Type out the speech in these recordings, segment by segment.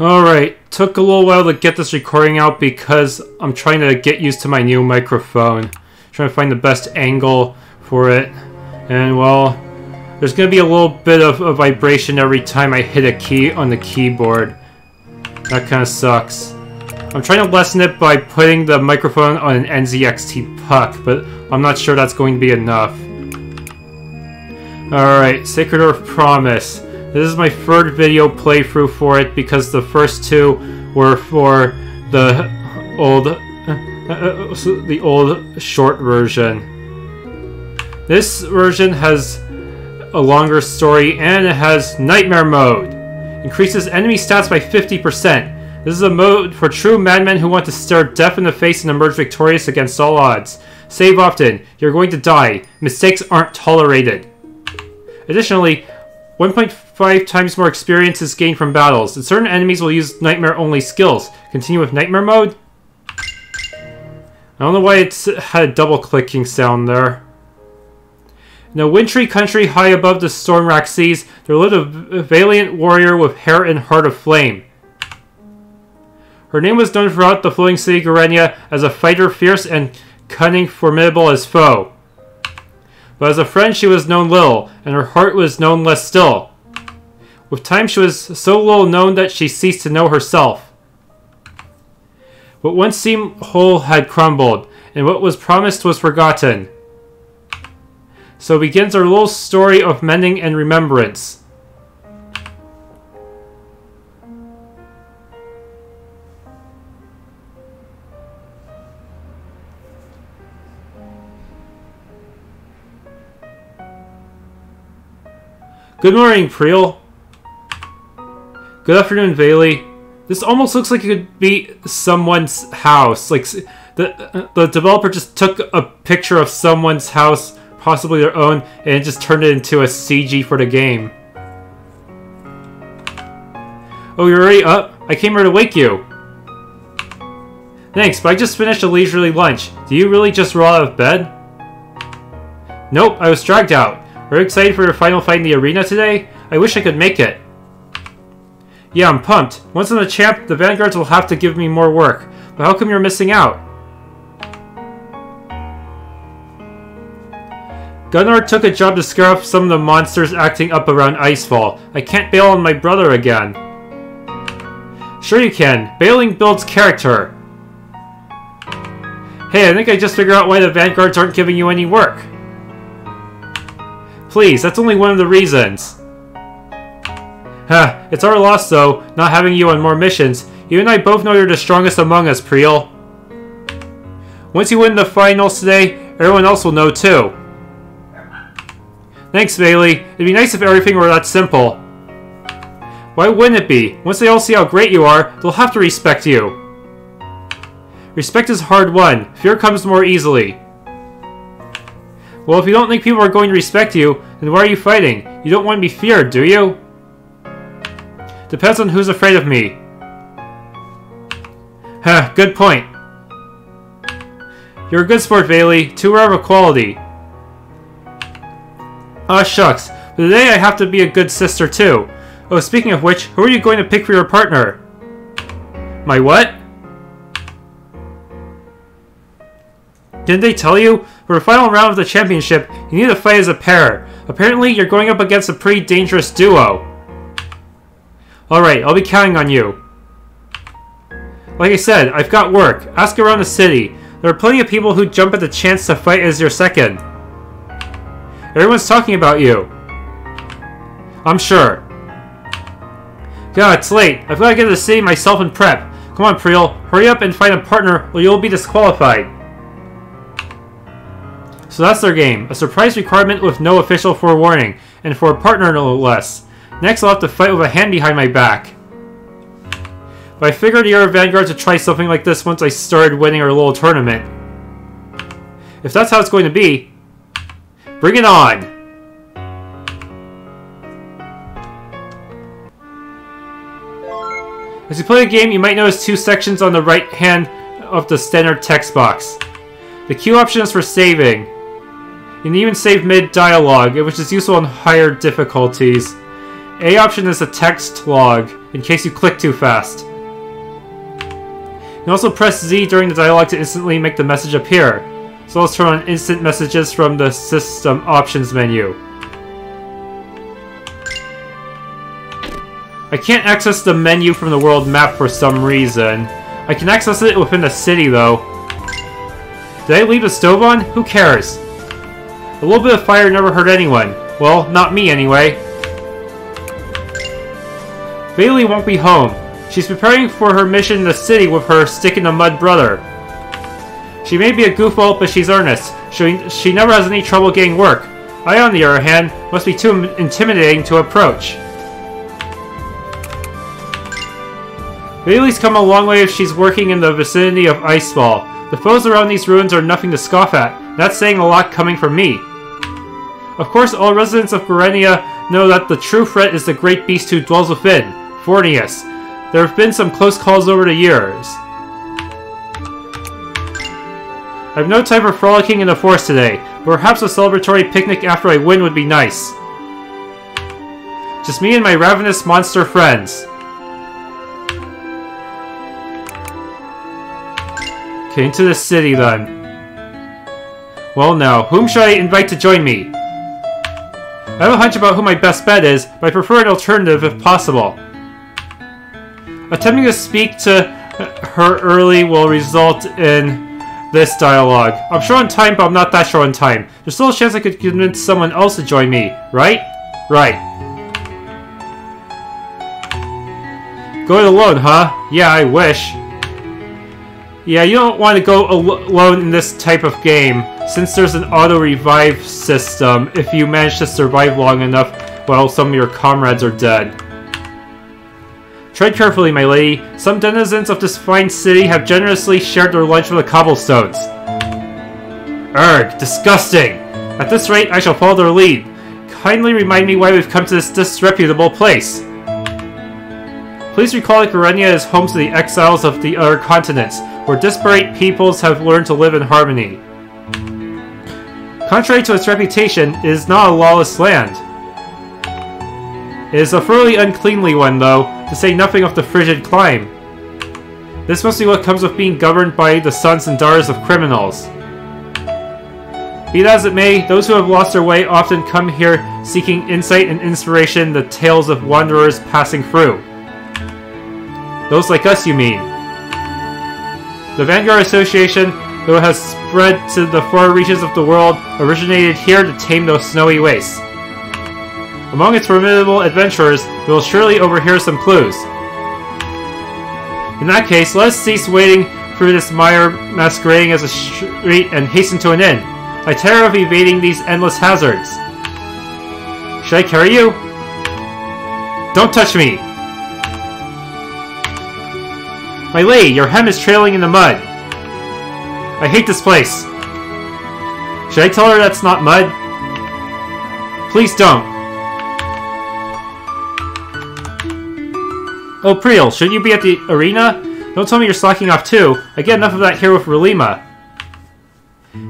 Alright, took a little while to get this recording out because I'm trying to get used to my new microphone. Trying to find the best angle for it. And well, there's going to be a little bit of a vibration every time I hit a key on the keyboard. That kind of sucks. I'm trying to lessen it by putting the microphone on an NZXT puck, but I'm not sure that's going to be enough. Alright, Sacred Earth Promise. This is my third video playthrough for it because the first two were for the old short version. This version has a longer story and it has Nightmare Mode. Increases enemy stats by 50%. This is a mode for true madmen who want to stare death in the face and emerge victorious against all odds. Save often. You're going to die. Mistakes aren't tolerated. Additionally, 1.5 times more experience is gained from battles, and certain enemies will use nightmare-only skills. Continue with Nightmare Mode? I don't know why it had a double-clicking sound there. In a wintry country high above the storm-racked seas, there lived a valiant warrior with hair and heart of flame. Her name was known throughout the floating city Garenia as a fighter fierce and cunning, formidable as foe. But as a friend she was known little, and her heart was known less still. With time she was so little known that she ceased to know herself. What once seemed whole had crumbled, and what was promised was forgotten. So begins our little story of mending and remembrance. Good morning, Priel. Good afternoon, Bailey. This almost looks like it could be someone's house. Like, the developer just took a picture of someone's house, possibly their own, and just turned it into a CG for the game. Oh, you're already up? I came here to wake you. Thanks, but I just finished a leisurely lunch. Do you really just roll out of bed? Nope, I was dragged out. Are you excited for your final fight in the arena today? I wish I could make it. Yeah, I'm pumped. Once I'm the champ, the Vanguards will have to give me more work. But how come you're missing out? Gunnar took a job to scare off some of the monsters acting up around Icefall. I can't bail on my brother again. Sure you can. Bailing builds character. Hey, I think I just figured out why the Vanguards aren't giving you any work. Please, that's only one of the reasons. Huh, it's our loss though, not having you on more missions. You and I both know you're the strongest among us, Priel. Once you win the finals today, everyone else will know too. Thanks, Bailey. It'd be nice if everything were that simple. Why wouldn't it be? Once they all see how great you are, they'll have to respect you. Respect is hard won. Fear comes more easily. Well, if you don't think people are going to respect you, then why are you fighting? You don't want to be feared, do you? Depends on who's afraid of me. Huh, good point. You're a good sport, Bailey. Too rare of a quality. Aw, shucks. But today I have to be a good sister, too. Oh, speaking of which, who are you going to pick for your partner? My what? Didn't they tell you? For the final round of the championship, you need to fight as a pair. Apparently, you're going up against a pretty dangerous duo. Alright, I'll be counting on you. Like I said, I've got work. Ask around the city. There are plenty of people who jump at the chance to fight as your second. Everyone's talking about you. I'm sure. God, it's late. I've got to get to the city myself and prep. Come on, Priel. Hurry up and find a partner or you'll be disqualified. So that's their game. A surprise requirement with no official forewarning. And for a partner no less. Next I'll have to fight with a hand behind my back. But I figured the other Vanguards would try something like this once I started winning our little tournament. If that's how it's going to be, bring it on! As you play the game, you might notice two sections on the right hand of the standard text box. The Q option is for saving. You can even save mid-dialogue, which is useful on higher difficulties. A option is a text log. in case you click too fast. You can also press Z during the dialogue to instantly make the message appear, as well as turn on instant messages from the System Options menu. I can't access the menu from the world map for some reason. I can access it within the city though. Did I leave the stove on? Who cares? A little bit of fire never hurt anyone. Well, not me anyway. Bailey won't be home. She's preparing for her mission in the city with her stick-in-the-mud brother. She may be a goofball, but she's earnest. She never has any trouble getting work. I, on the other hand, must be too intimidating to approach. Bailey's come a long way if she's working in the vicinity of Icefall. The foes around these ruins are nothing to scoff at. That's saying a lot coming from me. Of course, all residents of Garenia know that the true threat is the great beast who dwells within, Fornius. There have been some close calls over the years. I have no time for frolicking in the forest today. Perhaps a celebratory picnic after I win would be nice. Just me and my ravenous monster friends. Okay, into the city then. Well now, whom should I invite to join me? I have a hunch about who my best bet is, but I prefer an alternative if possible. Attempting to speak to her early will result in this dialogue. I'm sure on time, but I'm not that sure on time. There's still a chance I could convince someone else to join me, right? Right. Go it alone, huh? Yeah, I wish. Yeah, you don't want to go alone in this type of game, since there's an auto-revive system if you manage to survive long enough while some of your comrades are dead. Tread carefully, my lady. Some denizens of this fine city have generously shared their lunch with the cobblestones. Urgh, disgusting! At this rate, I shall follow their lead. Kindly remind me why we've come to this disreputable place. Please recall that Garenia is home to the exiles of the other continents, where disparate peoples have learned to live in harmony. Contrary to its reputation, it is not a lawless land. It is a thoroughly uncleanly one, though, to say nothing of the frigid climb. This must be what comes with being governed by the sons and daughters of criminals. Be that as it may, those who have lost their way often come here seeking insight and inspiration in the tales of wanderers passing through. Those like us, you mean? The Vanguard Association, though it has spread to the far reaches of the world, originated here to tame those snowy wastes. Among its formidable adventurers, we will surely overhear some clues. In that case, let us cease wading through this mire masquerading as a street and hasten to an inn. I tire of evading these endless hazards. Should I carry you? Don't touch me! My lady, your hem is trailing in the mud. I hate this place. Should I tell her that's not mud? Please don't. Oh, Priel, shouldn't you be at the arena? Don't tell me you're slacking off too. I get enough of that here with Relima.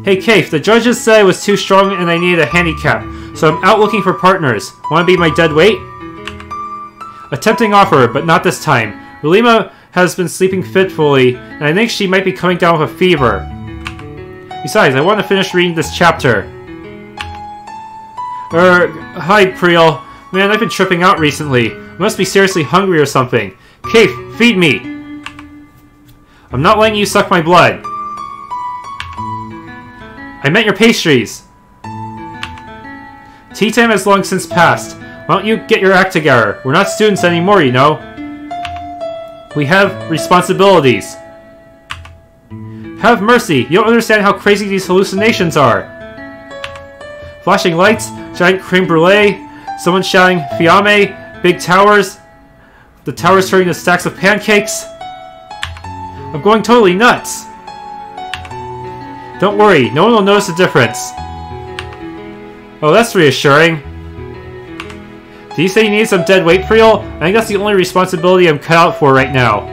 Hey, Kaif, the judges said I was too strong and I needed a handicap, so I'm out looking for partners. Want to be my dead weight? A tempting offer, but not this time. Relima has been sleeping fitfully, and I think she might be coming down with a fever. Besides, I want to finish reading this chapter. Hi, Priel. Man, I've been tripping out recently. I must be seriously hungry or something. Kaif, feed me! I'm not letting you suck my blood. I meant your pastries! Tea time has long since passed. Why don't you get your act together? We're not students anymore, you know. We have responsibilities. Have mercy! You don't understand how crazy these hallucinations are. Flashing lights, giant creme brulee, someone shouting fiamme, big towers, the towers turning into stacks of pancakes. I'm going totally nuts. Don't worry, no one will notice the difference. Oh, that's reassuring. Did you say you need some dead weight, Priel? I think that's the only responsibility I'm cut out for right now.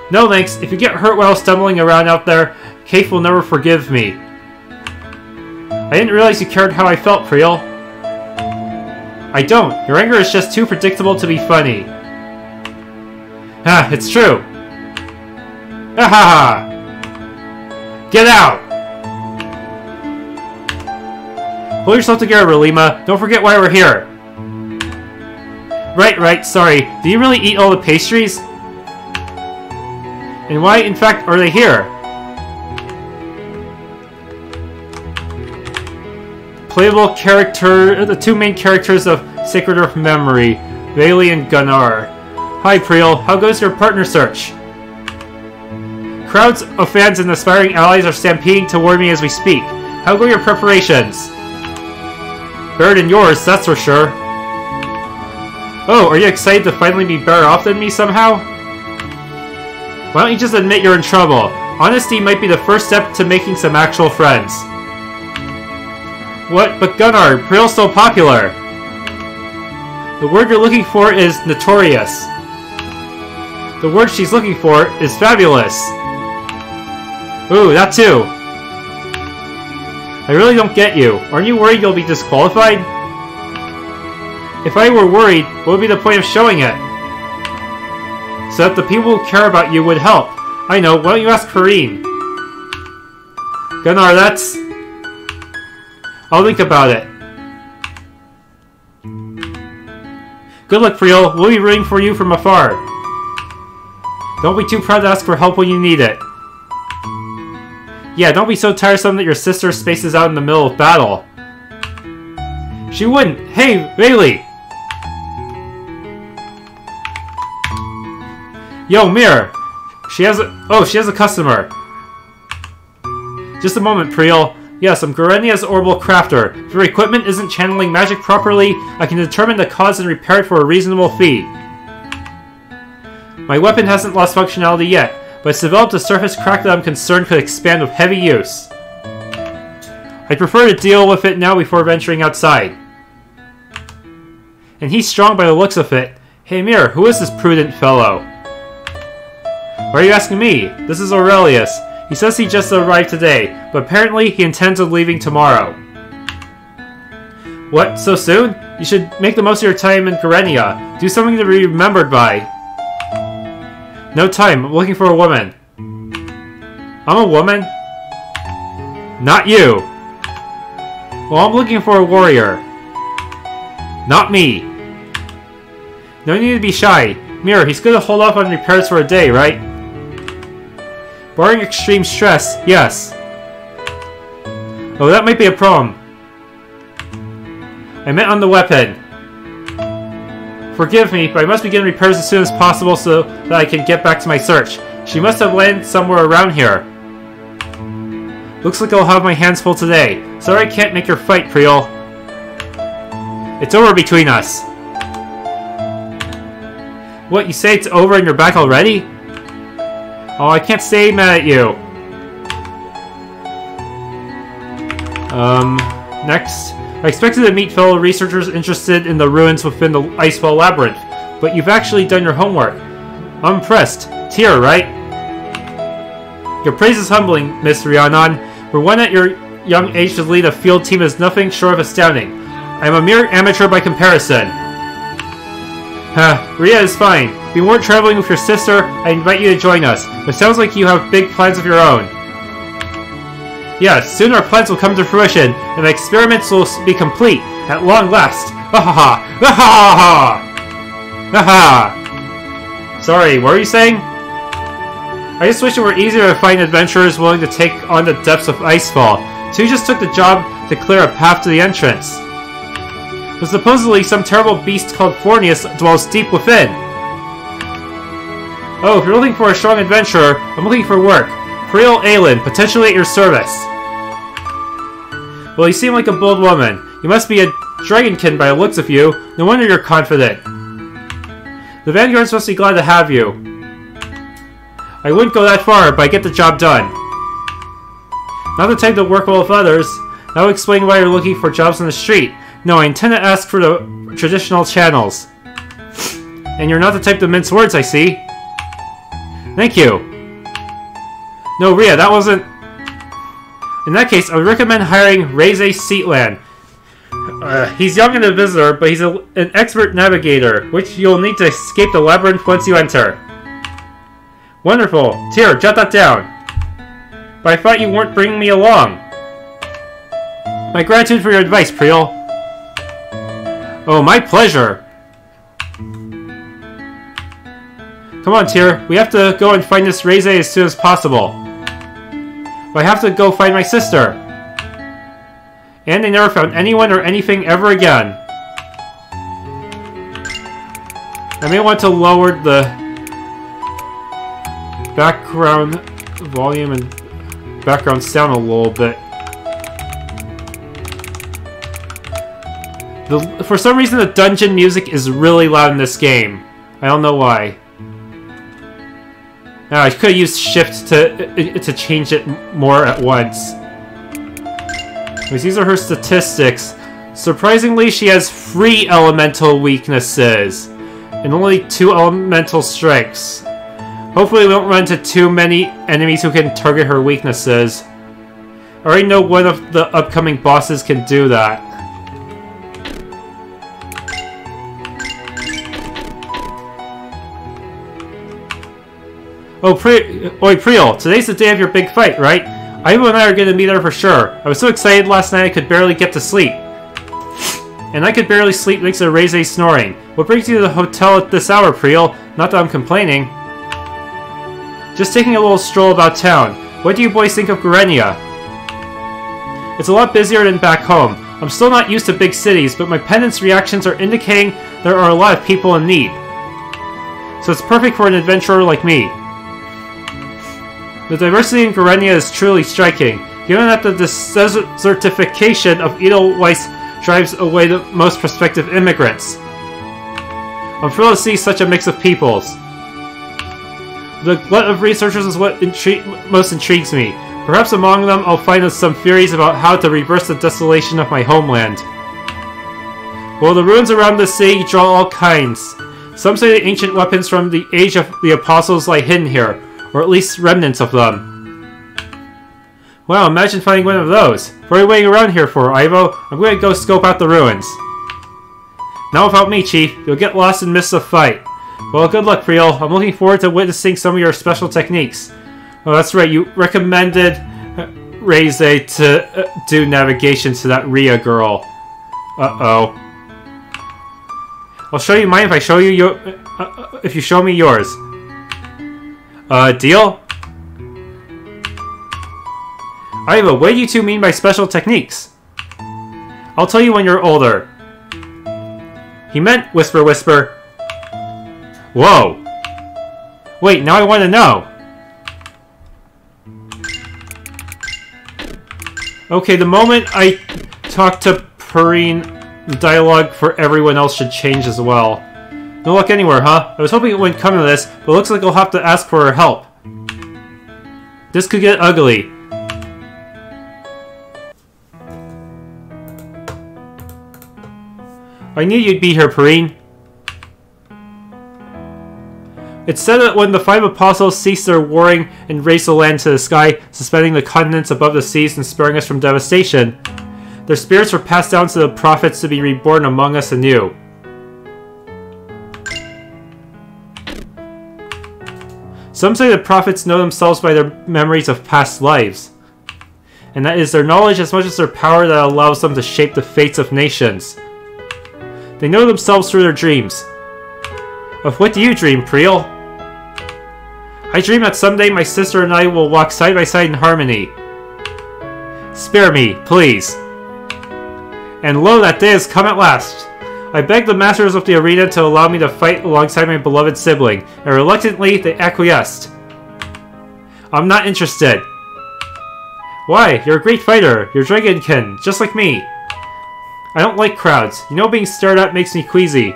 No thanks, if you get hurt while stumbling around out there, Kaif will never forgive me. I didn't realize you cared how I felt, Priel. I don't. Your anger is just too predictable to be funny. Ah, it's true. Ahaha! Get out! Pull yourself together, Relima. Don't forget why we're here. Right, sorry. Do you really eat all the pastries? And why, in fact, are they here? Playable character, the two main characters of Sacred Earth Memory, Aylin and Gunnar. Hi, Priel. How goes your partner search? Crowds of fans and aspiring allies are stampeding toward me as we speak. How go your preparations? Better than yours, that's for sure. Oh, are you excited to finally be better off than me somehow? Why don't you just admit you're in trouble? Honesty might be the first step to making some actual friends. What? But Gunnar, Priel's so popular. The word you're looking for is notorious. The word she's looking for is fabulous. Ooh, that too. I really don't get you. Aren't you worried you'll be disqualified? If I were worried, what would be the point of showing it? So that the people who care about you would help. I know, why don't you ask Perrine? Gunnar, that's... I'll think about it. Good luck, Priel. We'll be rooting for you from afar. Don't be too proud to ask for help when you need it. Yeah, don't be so tiresome that your sister spaces out in the middle of battle. She wouldn't. Hey, Bailey! Yo, Mir! She has a customer. Just a moment, Priel. Yes, I'm Garenia's Orbital Crafter. If your equipment isn't channeling magic properly, I can determine the cause and repair it for a reasonable fee. My weapon hasn't lost functionality yet, but it's developed a surface crack that I'm concerned could expand with heavy use. I'd prefer to deal with it now before venturing outside. And he's strong by the looks of it. Hey Mir, who is this prudent fellow? Why are you asking me? This is Aurelius. He says he just arrived today, but apparently he intends on leaving tomorrow. What, so soon? You should make the most of your time in Garenia. Do something to be remembered by. No time, I'm looking for a woman. I'm a woman? Not you! Well, I'm looking for a warrior. Not me. No need to be shy. Mir, he's gonna hold off on repairs for a day, right? Barring extreme stress, yes. Oh, that might be a problem. I meant on the weapon. Forgive me, but I must begin repairs as soon as possible so that I can get back to my search. She must have landed somewhere around here. Looks like I'll have my hands full today. Sorry I can't make your fight, Priel. It's over between us. What, you say it's over and you're back already? Oh, I can't stay mad at you. Next. I expected to meet fellow researchers interested in the ruins within the Icefall Labyrinth, but you've actually done your homework. I'm impressed. Tear, right? Your praise is humbling, Miss Rhiannon. For one at your young age to lead a field team is nothing short of astounding. I am a mere amateur by comparison. Rhea is fine. If you weren't traveling with your sister, I invite you to join us. It sounds like you have big plans of your own. Yes, soon our plans will come to fruition, and the experiments will be complete, at long last. Ha-ha-ha! Ha-ha-ha! Ha-ha! Sorry, what were you saying? I just wish it were easier to find adventurers willing to take on the depths of Icefall, so you just took the job to clear a path to the entrance. But supposedly some terrible beast called Fornius dwells deep within. Oh, if you're looking for a strong adventurer, I'm looking for work. Priel Aylin, potentially at your service. Well, you seem like a bold woman. You must be a dragonkin by the looks of you. No wonder you're confident. The Vanguards must be glad to have you. I wouldn't go that far, but I get the job done. Not the type to work well with others. That would explain why you're looking for jobs on the street. No, I intend to ask for the traditional channels. And you're not the type to mince words, I see. Thank you. No, Rhea, that wasn't... In that case, I would recommend hiring Raise Seatland. He's young and a visitor, but he's an expert navigator, which you'll need to escape the labyrinth once you enter. Wonderful. Here, jot that down. But I thought you weren't bringing me along. My gratitude for your advice, Priel. Oh, my pleasure. Come on, Tyr. We have to go and find this Reze as soon as possible. But I have to go find my sister. And they never found anyone or anything ever again. I may want to lower the background volume and background sound a little bit. For some reason, the dungeon music is really loud in this game. I don't know why. Now, I could have used Shift to change it more at once. These are her statistics. Surprisingly, she has 3 elemental weaknesses and only 2 elemental strengths. Hopefully we won't run into too many enemies who can target her weaknesses. I already know one of the upcoming bosses can do that. Oh, Oi, Priel, today's the day of your big fight, right? Ivo and I are going to meet her for sure. I was so excited last night I could barely get to sleep. And I could barely sleep thanks to Reze snoring. What brings you to the hotel at this hour, Priel? Not that I'm complaining. Just taking a little stroll about town. What do you boys think of Garenia? It's a lot busier than back home. I'm still not used to big cities, but my pendant's reactions are indicating there are a lot of people in need. So it's perfect for an adventurer like me. The diversity in Garenia is truly striking, given that the desertification of Edelweiss drives away the most prospective immigrants. I'm thrilled to see such a mix of peoples. The glut of researchers is what most intrigues me. Perhaps among them I'll find some theories about how to reverse the desolation of my homeland. Well, the ruins around the city draw all kinds. Some say the ancient weapons from the age of the apostles lie hidden here, or at least remnants of them. Wow, imagine finding one of those. What are you waiting around here for, Ivo? I'm going to go scope out the ruins. Not without me, Chief. You'll get lost and miss the fight. Well, good luck, Priel. I'm looking forward to witnessing some of your special techniques. Oh, that's right. You recommended Reze to do navigation to that Rhea girl. Uh-oh. I'll show you mine if I show you your... if you show me yours. Deal? Ivo, what do you two mean by special techniques? I'll tell you when you're older. He meant whisper whisper. Whoa! Wait, now I want to know. Okay, the moment I talk to Perrine, the dialogue for everyone else should change as well. No luck anywhere, huh? I was hoping it wouldn't come to this, but it looks like I'll have to ask for her help. This could get ugly. I knew you'd be here, Perrine. It's said that when the 5 apostles ceased their warring and raised the land to the sky, suspending the continents above the seas and sparing us from devastation, their spirits were passed down to the prophets to be reborn among us anew. Some say the prophets know themselves by their memories of past lives, and that is their knowledge as much as their power that allows them to shape the fates of nations. They know themselves through their dreams. Of what do you dream, Priel? I dream that someday my sister and I will walk side by side in harmony. Spare me, please. And lo, that day has come at last. I begged the masters of the arena to allow me to fight alongside my beloved sibling, and reluctantly they acquiesced. I'm not interested. Why? You're a great fighter. You're dragonkin, just like me. I don't like crowds. You know being stared at makes me queasy.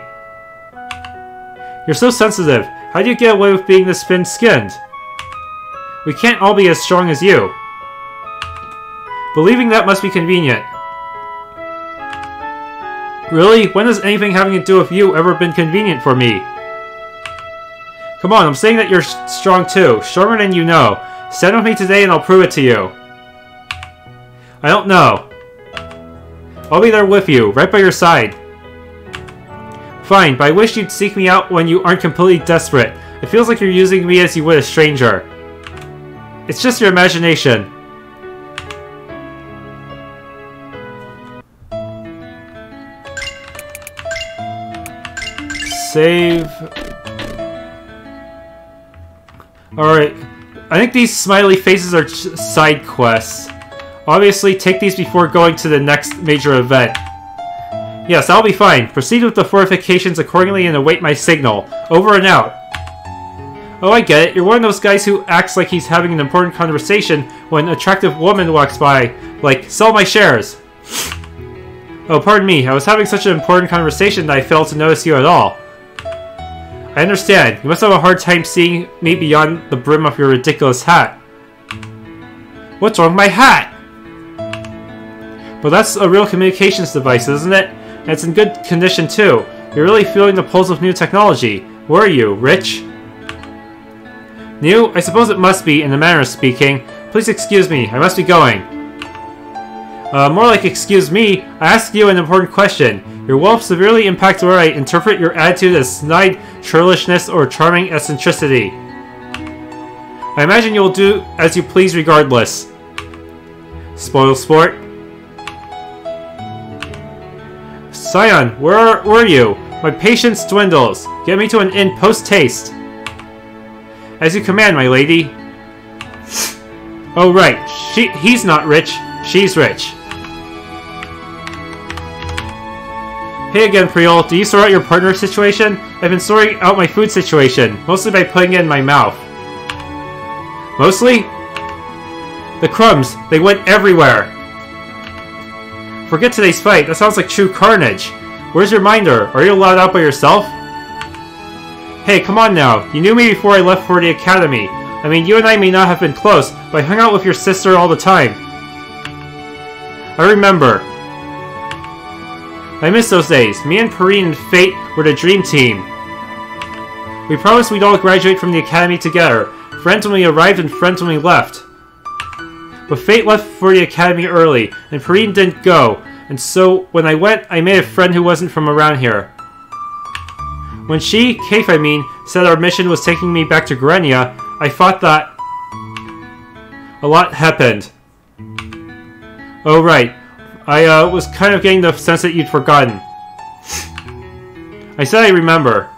You're so sensitive. How do you get away with being this thin-skinned? We can't all be as strong as you. Believing that must be convenient. Really? When has anything having to do with you ever been convenient for me? Come on, I'm saying that you're strong too. Stronger than you know. Stand with me today and I'll prove it to you. I don't know. I'll be there with you, right by your side. Fine, but I wish you'd seek me out when you aren't completely desperate. It feels like you're using me as you would a stranger. It's just your imagination. Save. Alright. I think these smiley faces are side quests. Obviously, take these before going to the next major event. Yes, I'll be fine. Proceed with the fortifications accordingly and await my signal. Over and out. Oh, I get it. You're one of those guys who acts like he's having an important conversation when an attractive woman walks by. Like, sell my shares. Oh, pardon me. I was having such an important conversation that I failed to notice you at all. I understand. You must have a hard time seeing me beyond the brim of your ridiculous hat. What's wrong with my hat? Well, that's a real communications device, isn't it? And it's in good condition, too. You're really feeling the pulse of new technology. Where are you, rich? New? I suppose it must be, in a manner of speaking. Please excuse me. I must be going. More like excuse me. I asked you an important question. Your wealth severely impacts where I interpret your attitude as snide churlishness or charming eccentricity. I imagine you'll do as you please regardless. Spoil sport. Scion, where were you? My patience dwindles. Get me to an inn post-haste. As you command, my lady. Oh right, he's not rich. She's rich. Hey again, Priel. Do you sort out your partner situation? I've been sorting out my food situation, mostly by putting it in my mouth. Mostly? The crumbs, they went everywhere. Forget today's fight, that sounds like true carnage. Where's your minder? Are you allowed out by yourself? Hey, come on now. You knew me before I left for the academy. I mean, you and I may not have been close, but I hung out with your sister all the time. I remember. I miss those days. Me and Perrine and Fate were the dream team. We promised we'd all graduate from the academy together. Friends when we arrived and friends when we left. But Fate left for the academy early, and Perrine didn't go, and so when I went, I made a friend who wasn't from around here. When she, Kaif I mean, said our mission was taking me back to Garenia, I thought that a lot happened. Oh right, I was kind of getting the sense that you'd forgotten. I said I remember.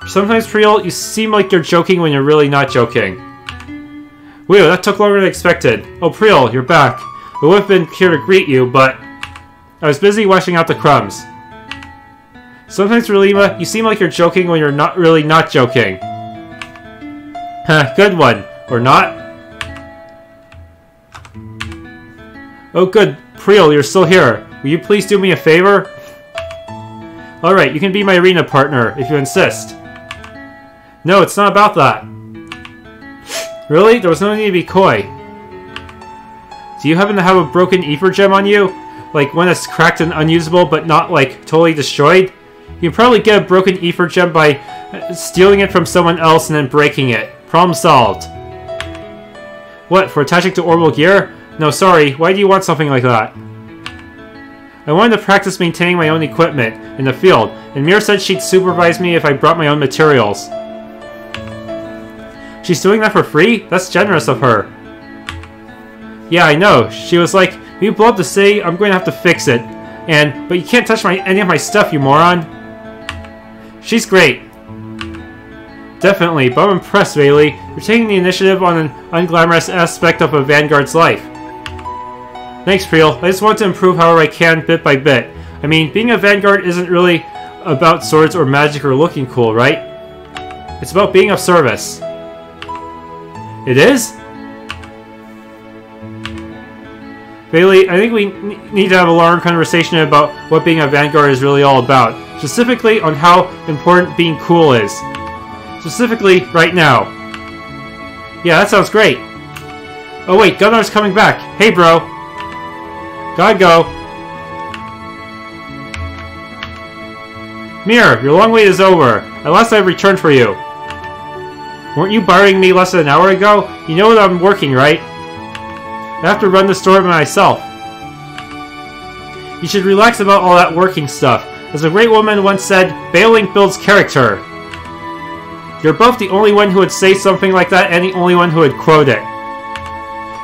Sometimes, Priel, you seem like you're joking when you're really not joking. Whew, that took longer than expected. Oh, Priel, you're back. I would have been here to greet you, but I was busy washing out the crumbs. Sometimes, Relima, you seem like you're joking when you're not really not joking. Heh, good one. Or not? Oh good, Priel, you're still here. Will you please do me a favor? Alright, you can be my arena partner, if you insist. No, it's not about that. Really? There was no need to be coy. Do you happen to have a broken ether gem on you? Like one that's cracked and unusable, but not, like, totally destroyed? You can probably get a broken ether gem by stealing it from someone else and then breaking it. Problem solved. What, for attaching to orbital gear? No, sorry. Why do you want something like that? I wanted to practice maintaining my own equipment in the field, and Mir said she'd supervise me if I brought my own materials. She's doing that for free? That's generous of her. Yeah, I know. She was like, if you blow up the city, I'm going to have to fix it. But you can't touch any of my stuff, you moron. She's great. Definitely, but I'm impressed, Bailey. You're taking the initiative on an unglamorous aspect of a Vanguard's life. Thanks, Priel. I just want to improve however I can, bit by bit. I mean, being a Vanguard isn't really about swords or magic or looking cool, right? It's about being of service. It is? Bailey, I think we need to have a long conversation about what being a Vanguard is really all about. Specifically on how important being cool is. Specifically, right now. Yeah, that sounds great. Oh wait, Gunnar's coming back. Hey bro. Gotta go. Mir, your long wait is over. At last I've returned for you. Weren't you borrowing me less than an hour ago? You know that I'm working, right? I have to run the store by myself. You should relax about all that working stuff. As a great woman once said, bailing builds character. You're both the only one who would say something like that and the only one who would quote it.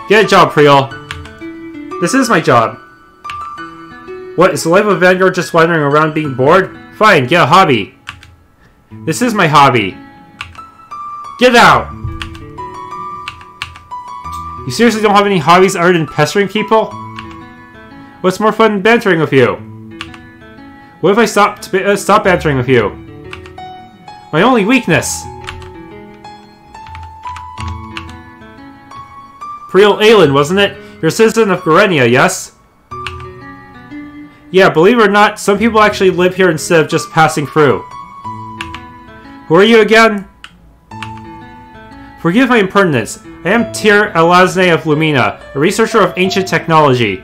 Get a job, Priel. This is my job. What, is the life of Vanguard just wandering around being bored? Fine, get a hobby. This is my hobby. Get out! You seriously don't have any hobbies other than pestering people? What's more fun than bantering with you? What if I stop bantering with you? My only weakness! Priel Aylin, wasn't it? You're a citizen of Garenia, yes? Yeah, believe it or not, some people actually live here instead of just passing through. Who are you again? Forgive my impertinence. I am Priel Aylin of Lumina, a researcher of ancient technology.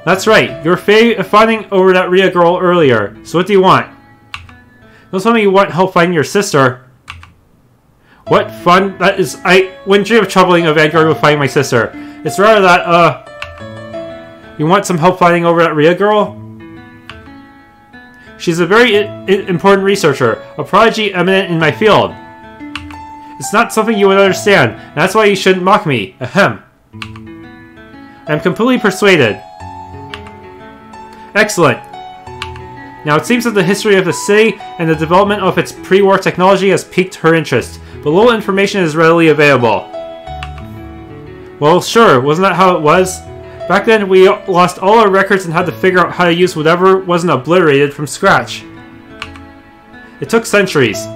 That's right, you were fawning over that Rhea girl earlier, so what do you want? Don't tell me you want help finding your sister. What fun that is. I wouldn't dream of troubling a Vanguard with finding my sister. It's rather that, you want some help finding over that Rhea girl? She's a very important researcher, a prodigy eminent in my field. It's not something you would understand, and that's why you shouldn't mock me. Ahem. I'm completely persuaded. Excellent. Now it seems that the history of the city and the development of its pre-war technology has piqued her interest, but little information is readily available. Well, sure, wasn't that how it was? Back then, we lost all our records and had to figure out how to use whatever wasn't obliterated from scratch. It took centuries.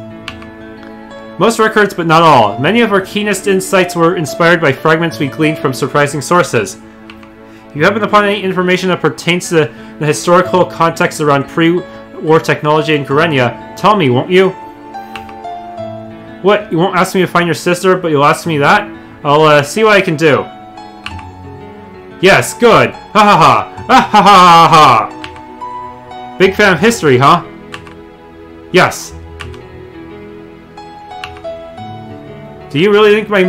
Most records, but not all. Many of our keenest insights were inspired by fragments we gleaned from surprising sources. If you happen upon any information that pertains to the historical context around pre-war technology in Garenia, tell me, won't you? What, you won't ask me to find your sister, but you'll ask me that? I'll see what I can do. Yes, good! Ha ha ha! Ha ha ha ha! Big fan of history, huh? Yes. Do you really think by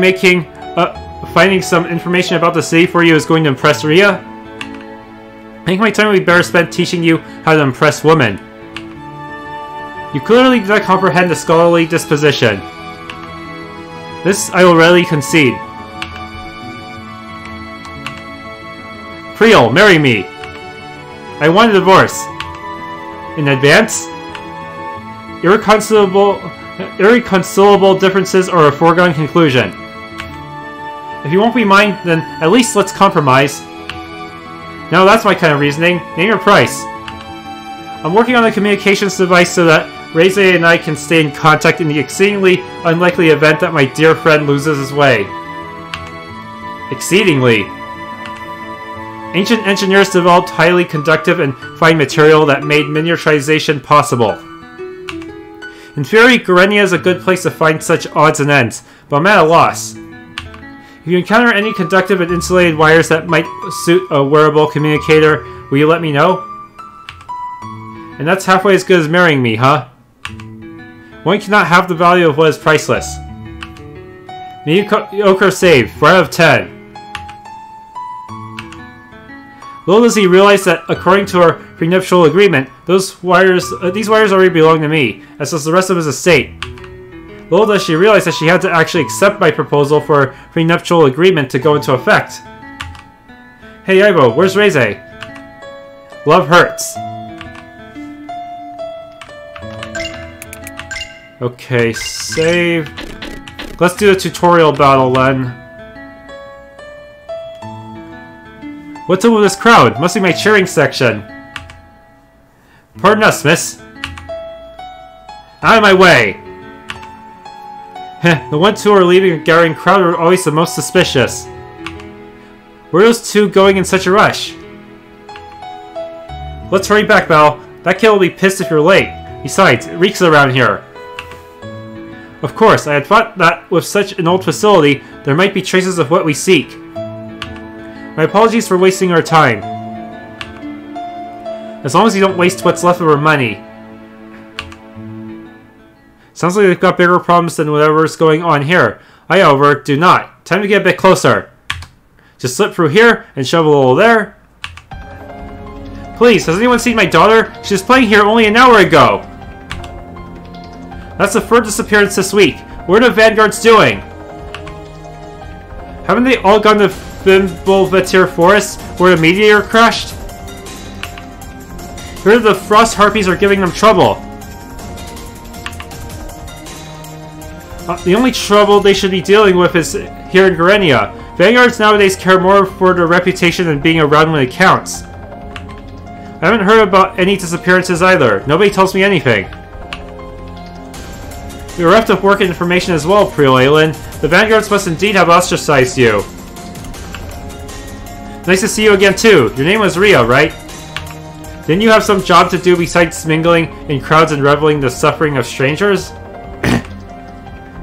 finding some information about the city for you is going to impress Rhea? I think my time would be better spent teaching you how to impress women. You clearly do not comprehend the scholarly disposition. This I will readily concede. Priel, marry me. I want a divorce. In advance? Irreconcilable differences are a foregone conclusion. If you won't be mine, then at least let's compromise. No, that's my kind of reasoning. Name your price. I'm working on a communications device so that MirageV and I can stay in contact in the exceedingly unlikely event that my dear friend loses his way. Exceedingly. Ancient engineers developed highly conductive and fine material that made miniaturization possible. In theory, Garenia is a good place to find such odds and ends, but I'm at a loss. If you encounter any conductive and insulated wires that might suit a wearable communicator, will you let me know? And that's halfway as good as marrying me, huh? One cannot have the value of what is priceless. Mediocre saved, 4 out of 10. Little does he realize that, according to our prenuptial agreement, these wires already belong to me, as does the rest of his estate. Little does she realize that she had to actually accept my proposal for a prenuptial agreement to go into effect. Hey Ivo, where's Reze? Love hurts. Okay, save. Let's do the tutorial battle then. What's up with this crowd? Must be my cheering section. Pardon us, miss. Out of my way! Heh, the ones who are leaving a gathering crowd are always the most suspicious. Where are those two going in such a rush? Let's hurry back, Val. That kid will be pissed if you're late. Besides, it reeks around here. Of course, I had thought that with such an old facility, there might be traces of what we seek. My apologies for wasting our time. As long as you don't waste what's left of our money. Sounds like they've got bigger problems than whatever's going on here. I, however, do not. Time to get a bit closer. Just slip through here and shove a little there. Please, has anyone seen my daughter? She was playing here only an hour ago. That's the third disappearance this week. What are the Vanguards doing? Haven't they all gone to Fimbulvetir Forest where the meteor crashed? Heard the frost harpies are giving them trouble. The only trouble they should be dealing with is here in Garenia. Vanguards nowadays care more for their reputation than being around when it counts. I haven't heard about any disappearances either. Nobody tells me anything. You're bereft of work information as well, Priel Aylin. The Vanguards must indeed have ostracized you. Nice to see you again too. Your name was Ria, right? Didn't you have some job to do besides mingling in crowds and reveling the suffering of strangers?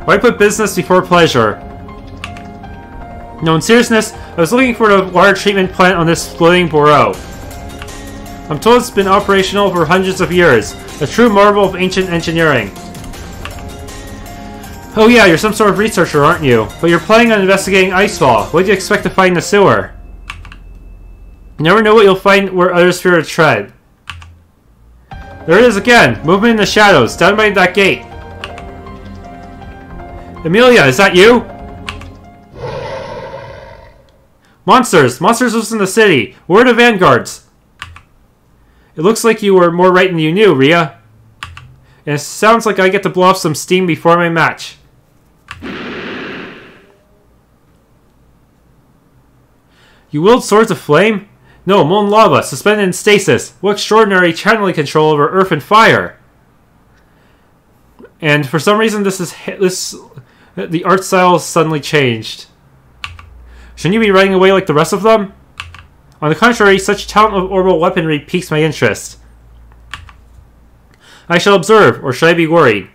Why put business before pleasure? No, in seriousness, I was looking for the water treatment plant on this floating borough. I'm told it's been operational for hundreds of years. A true marvel of ancient engineering. Oh yeah, you're some sort of researcher, aren't you? But you're planning on investigating Icefall. What do you expect to find in the sewer? You never know what you'll find where others fear to tread. There it is again! Movement in the shadows, down by that gate. Emilia, is that you? Monsters! Monsters live in the city! Where are the Vanguards? It looks like you were more right than you knew, Ria. And it sounds like I get to blow off some steam before my match. You wield swords of flame? No, molten lava, suspended in stasis. What extraordinary channeling control over earth and fire! And for some reason, the art style suddenly changed. Shouldn't you be running away like the rest of them? On the contrary, such talent of orbital weaponry piques my interest. I shall observe, or should I be worried?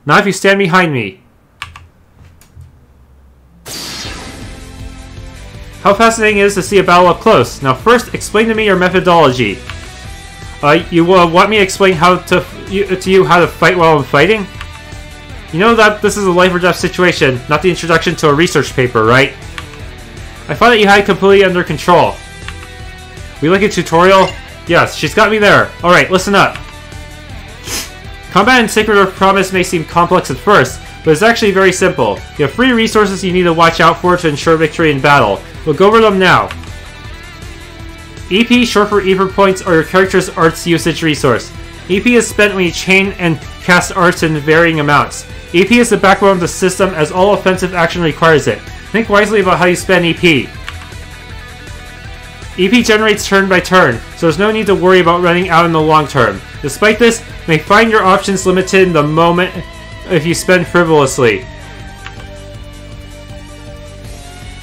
Not if you stand behind me. How fascinating it is to see a battle up close. Now first, explain to me your methodology. You want me to explain to you how to fight while I'm fighting? You know that this is a life or death situation, not the introduction to a research paper, right? I thought that you had it completely under control. We like a tutorial? Yes, she's got me there. Alright, listen up. Combat in Sacred Earth Promise may seem complex at first, but it's actually very simple. You have 3 resources you need to watch out for to ensure victory in battle. We'll go over them now. EP, short for Ether Points, are your character's arts usage resource. EP is spent when you chain and cast arts in varying amounts. EP is the backbone of the system as all offensive action requires it. Think wisely about how you spend EP. EP generates turn by turn, so there's no need to worry about running out in the long term. Despite this, you may find your options limited in the moment if you spend frivolously.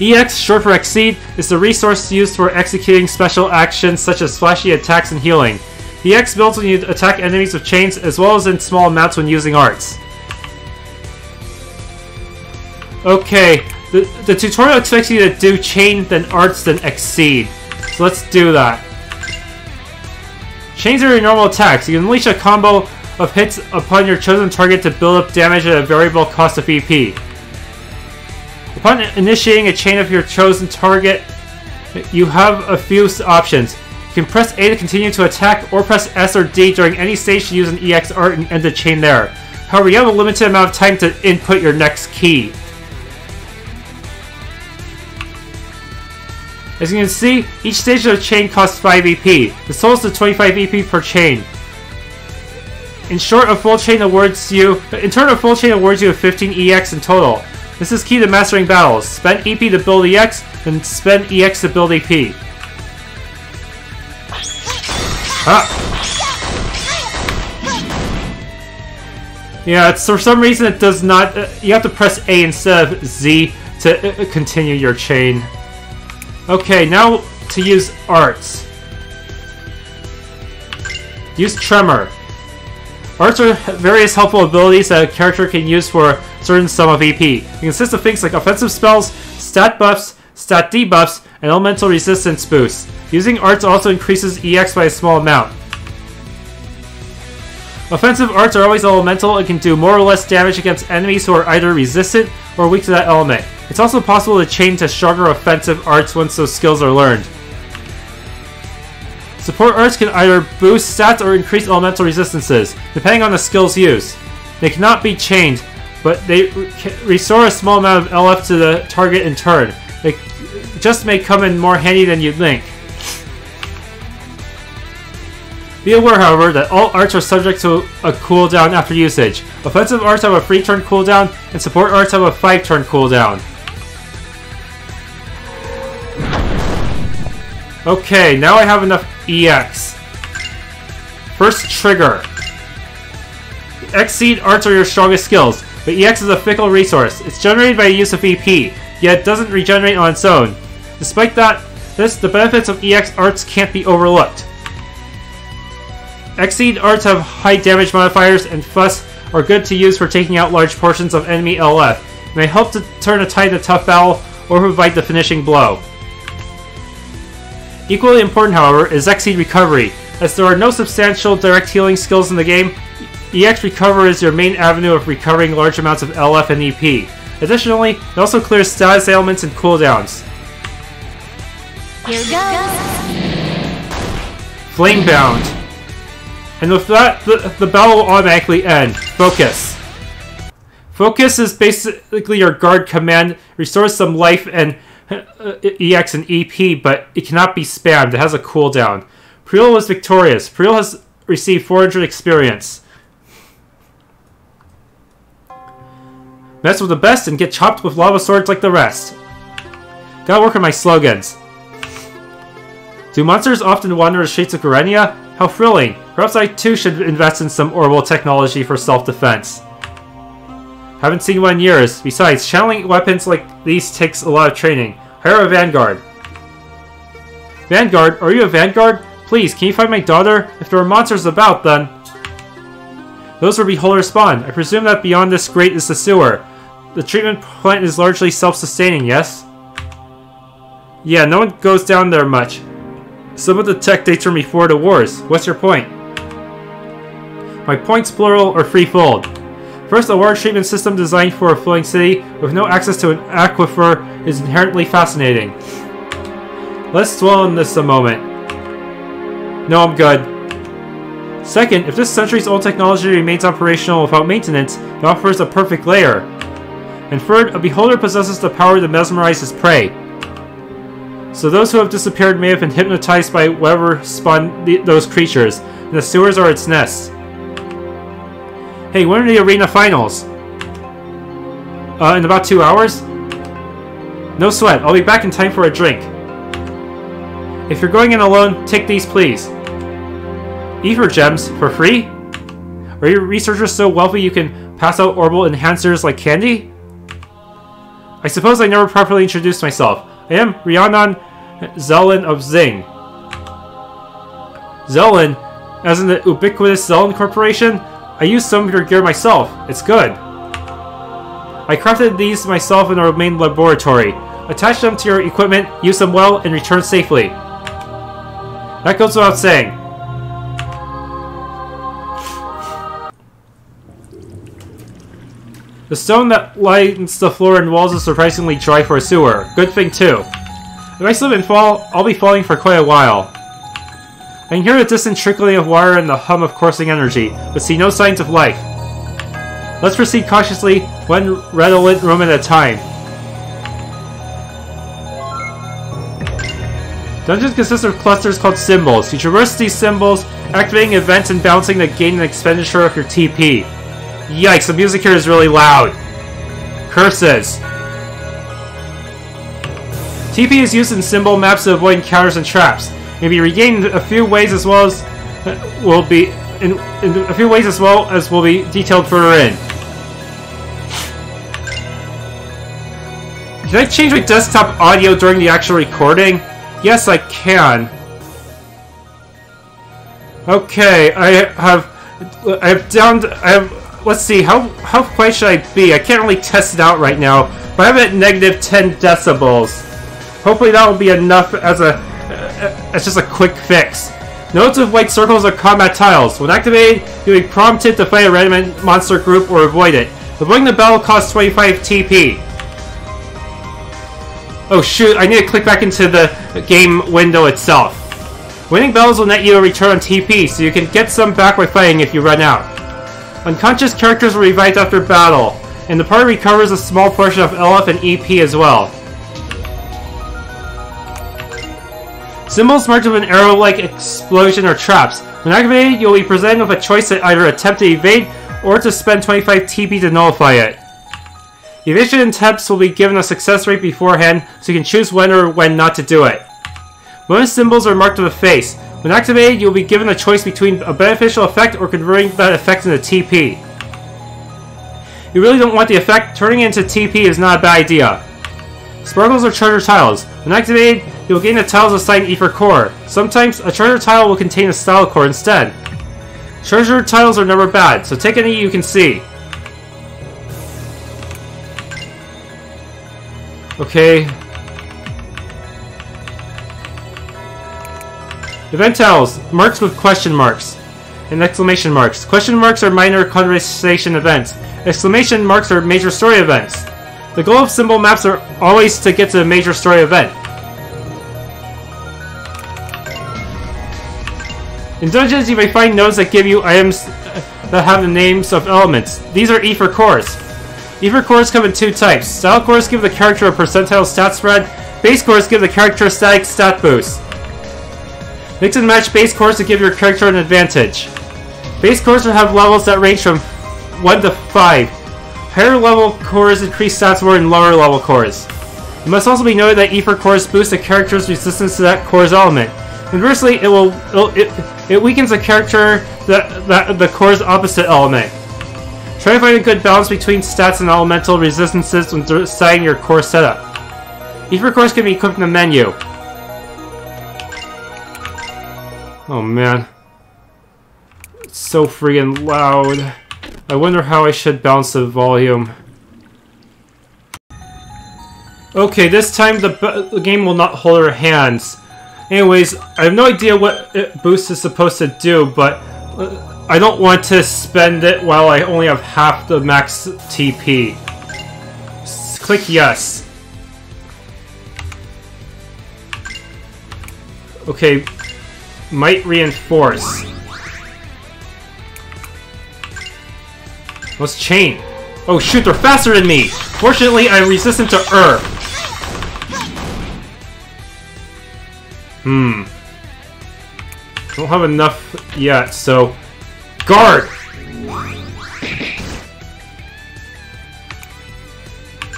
EX, short for Exceed, is the resource used for executing special actions such as flashy attacks and healing. The EX builds when you attack enemies with chains as well as in small amounts when using arts. Okay, the tutorial expects you to do chain, then arts, then Exceed. So let's do that. Chains are your normal attacks. You can unleash a combo of hits upon your chosen target to build up damage at a variable cost of EP. Upon initiating a chain of your chosen target, you have a few options. You can press A to continue to attack, or press S or D during any stage to use an EX art and end the chain there. However, you have a limited amount of time to input your next key. As you can see, each stage of the chain costs 5 EP. This totals to 25 EP per chain. In turn, a full chain awards you a 15 EX in total. This is key to mastering battles. Spend EP to build EX, then spend EX to build EP. Yeah, for some reason it does not... you have to press A instead of Z to continue your chain. Okay, now to use arts. Use Tremor. Arts are various helpful abilities that a character can use for a certain sum of EP. They consist of things like offensive spells, stat buffs, stat debuffs, and elemental resistance boosts. Using arts also increases EX by a small amount. Offensive arts are always elemental and can do more or less damage against enemies who are either resistant or weak to that element. It's also possible to chain to stronger offensive arts once those skills are learned. Support arts can either boost stats or increase elemental resistances, depending on the skills used. They cannot be chained, but they restore a small amount of LF to the target in turn. They just may come in more handy than you'd think. Be aware, however, that all arts are subject to a cooldown after usage. Offensive arts have a 3-turn cooldown, and support arts have a 5-turn cooldown. Okay, now I have enough EX. First trigger. X-Seed arts are your strongest skills, but EX is a fickle resource. It's generated by the use of EP, yet it doesn't regenerate on its own. Despite that, the benefits of EX arts can't be overlooked. X-Seed arts have high damage modifiers and thus are good to use for taking out large portions of enemy LF. It may help to turn a tide in a tough battle or provide the finishing blow. Equally important, however, is X-Seed recovery. As there are no substantial direct healing skills in the game, EX Recover is your main avenue of recovering large amounts of LF and EP. Additionally, it also clears status ailments and cooldowns. Here goes! Flamebound. And with that, the battle will automatically end. Focus. Focus is basically your guard command, restores some life and EX and EP, but it cannot be spammed. It has a cooldown. Priel was victorious. Priel has received 400 experience. Mess with the best and get chopped with lava swords like the rest. Gotta work on my slogans. Do monsters often wander the streets of Garenia? How thrilling! Perhaps I too should invest in some orbital technology for self-defense. Haven't seen one in years. Besides, channeling weapons like these takes a lot of training. Hire a Vanguard. Vanguard? Are you a Vanguard? Please, can you find my daughter? If there are monsters about, then... Those were Beholder spawn. I presume that beyond this grate is the sewer. The treatment plant is largely self-sustaining, yes? Yeah, no one goes down there much. Some of the tech dates from before the wars. What's your point? My point's plural or threefold. First, a water treatment system designed for a flowing city with no access to an aquifer is inherently fascinating. Let's dwell on this a moment. No, I'm good. Second, if this centuries-old technology remains operational without maintenance, it offers a perfect lair. And third, a beholder possesses the power to mesmerize his prey. So those who have disappeared may have been hypnotized by whatever spawned those creatures, and the sewers are its nests. Hey, when are the arena finals? In about 2 hours? No sweat, I'll be back in time for a drink. If you're going in alone, take these please. Ether gems, for free? Are your researchers so wealthy you can pass out orbital enhancers like candy? I suppose I never properly introduced myself. I am Rhiannon Zellin of Zing. Zellin? As in the ubiquitous Zellin Corporation? I used some of your gear myself. It's good. I crafted these myself in our main laboratory. Attach them to your equipment, use them well, and return safely. That goes without saying. The stone that lines the floor and walls is surprisingly dry for a sewer. Good thing too. If I slip and fall, I'll be falling for quite a while. I can hear the distant trickling of water and the hum of coursing energy, but see no signs of life. Let's proceed cautiously, one redolent room at a time. Dungeons consist of clusters called symbols. You traverse these symbols, activating events and bouncing to gain an expenditure of your TP. Yikes, the music here is really loud. Curses. TP is used in symbol maps to avoid encounters and traps. It may be regained in a few ways as well as will be detailed further in. Can I change my desktop audio during the actual recording? Yes, I can. Okay, let's see, how quiet should I be? I can't really test it out right now, but I have it at negative 10 decibels. Hopefully that will be enough as just a quick fix. Notes with white circles are combat tiles. When activated, you'll be prompted to fight a random monster group or avoid it. Avoiding the battle costs 25 TP. Oh shoot, I need to click back into the game window itself. Winning battles will net you a return on TP, so you can get some back by fighting if you run out. Unconscious characters will revive after battle, and the party recovers a small portion of LF and EP as well. Symbols marked with an arrow-like explosion or traps. When activated, you'll be presented with a choice to either attempt to evade or to spend 25 TP to nullify it. Evasion attempts will be given a success rate beforehand, so you can choose when or when not to do it. Bonus symbols are marked with a face. When activated, you'll be given a choice between a beneficial effect or converting that effect into TP. You really don't want the effect, turning it into TP is not a bad idea. Sparkles are treasure tiles. When activated, you will gain the tiles assigned Ether Core. Sometimes, a treasure tile will contain a style core instead. Treasure tiles are never bad, so take any you can see. Okay. Event tiles, marks with question marks and exclamation marks. Question marks are minor conversation events. Exclamation marks are major story events. The goal of symbol maps are always to get to a major story event. In dungeons, you may find nodes that give you items that have the names of elements. These are Ether Cores. Ether Cores come in two types. Style Cores give the character a percentile stat spread. Base Cores give the character a static stat boost. Mix and match base cores to give your character an advantage. Base cores will have levels that range from 1 to 5. Higher level cores increase stats more than lower level cores. It must also be noted that Ether cores boost the character's resistance to that core's element. Conversely, it weakens the character the core's opposite element. Try to find a good balance between stats and elemental resistances when deciding your core setup. Ether cores can be equipped in the menu. Oh man. It's so friggin' loud. I wonder how I should balance the volume. Okay, this time the game will not hold our hands. Anyways, I have no idea what boost is supposed to do, but I don't want to spend it while I only have half the max TP. Click yes. Okay. Might reinforce. Let's chain. Oh shoot, they're faster than me! Fortunately, I'm resistant to Earth. Don't have enough yet, so... Guard!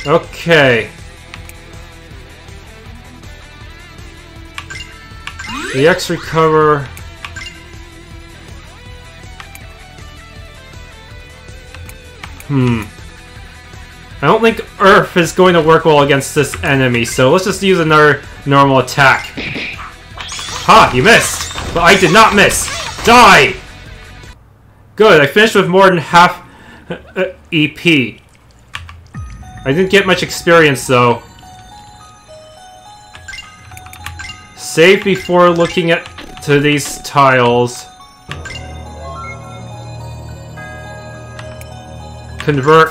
Okay. The X recover. I don't think Earth is going to work well against this enemy, so let's just use another normal attack. Ha! You missed! But I did not miss! Die! Good, I finished with more than half EP. I didn't get much experience, though. Save before looking to these tiles. Convert.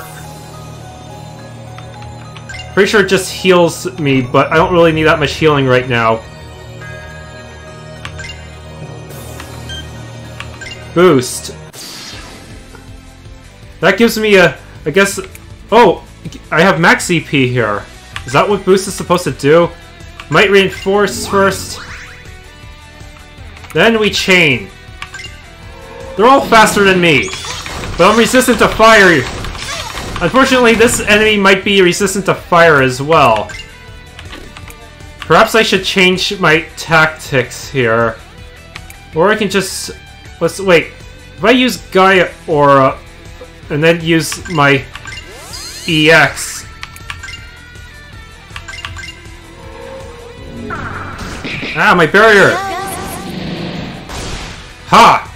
Pretty sure it just heals me, but I don't really need that much healing right now. Boost. That gives me a... I guess... Oh! I have max EP here. Is that what boost is supposed to do? Might reinforce first. Then we chain. They're all faster than me. But I'm resistant to fire. Unfortunately, this enemy might be resistant to fire as well. Perhaps I should change my tactics here. Or I can just... Let's wait. If I use Gaia Aura and then use my EX... Ah, my barrier! Ha!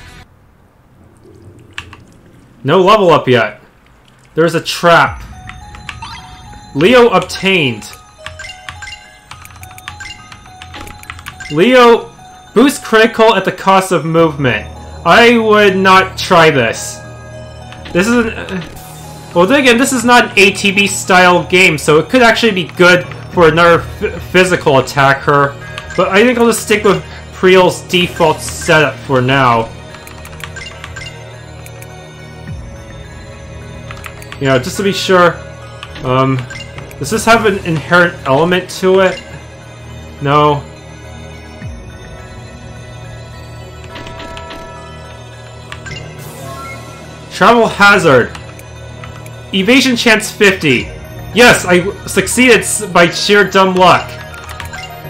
No level up yet. There's a trap. Leo obtained. Leo, boost critical at the cost of movement. I would not try this. This is an... well, then again, this is not an ATB style game, so it could actually be good for another physical attacker, but I think I'll just stick with Priel's default setup for now. Yeah, just to be sure. Does this have an inherent element to it? No. Travel hazard. Evasion chance 50. Yes, I succeeded by sheer dumb luck.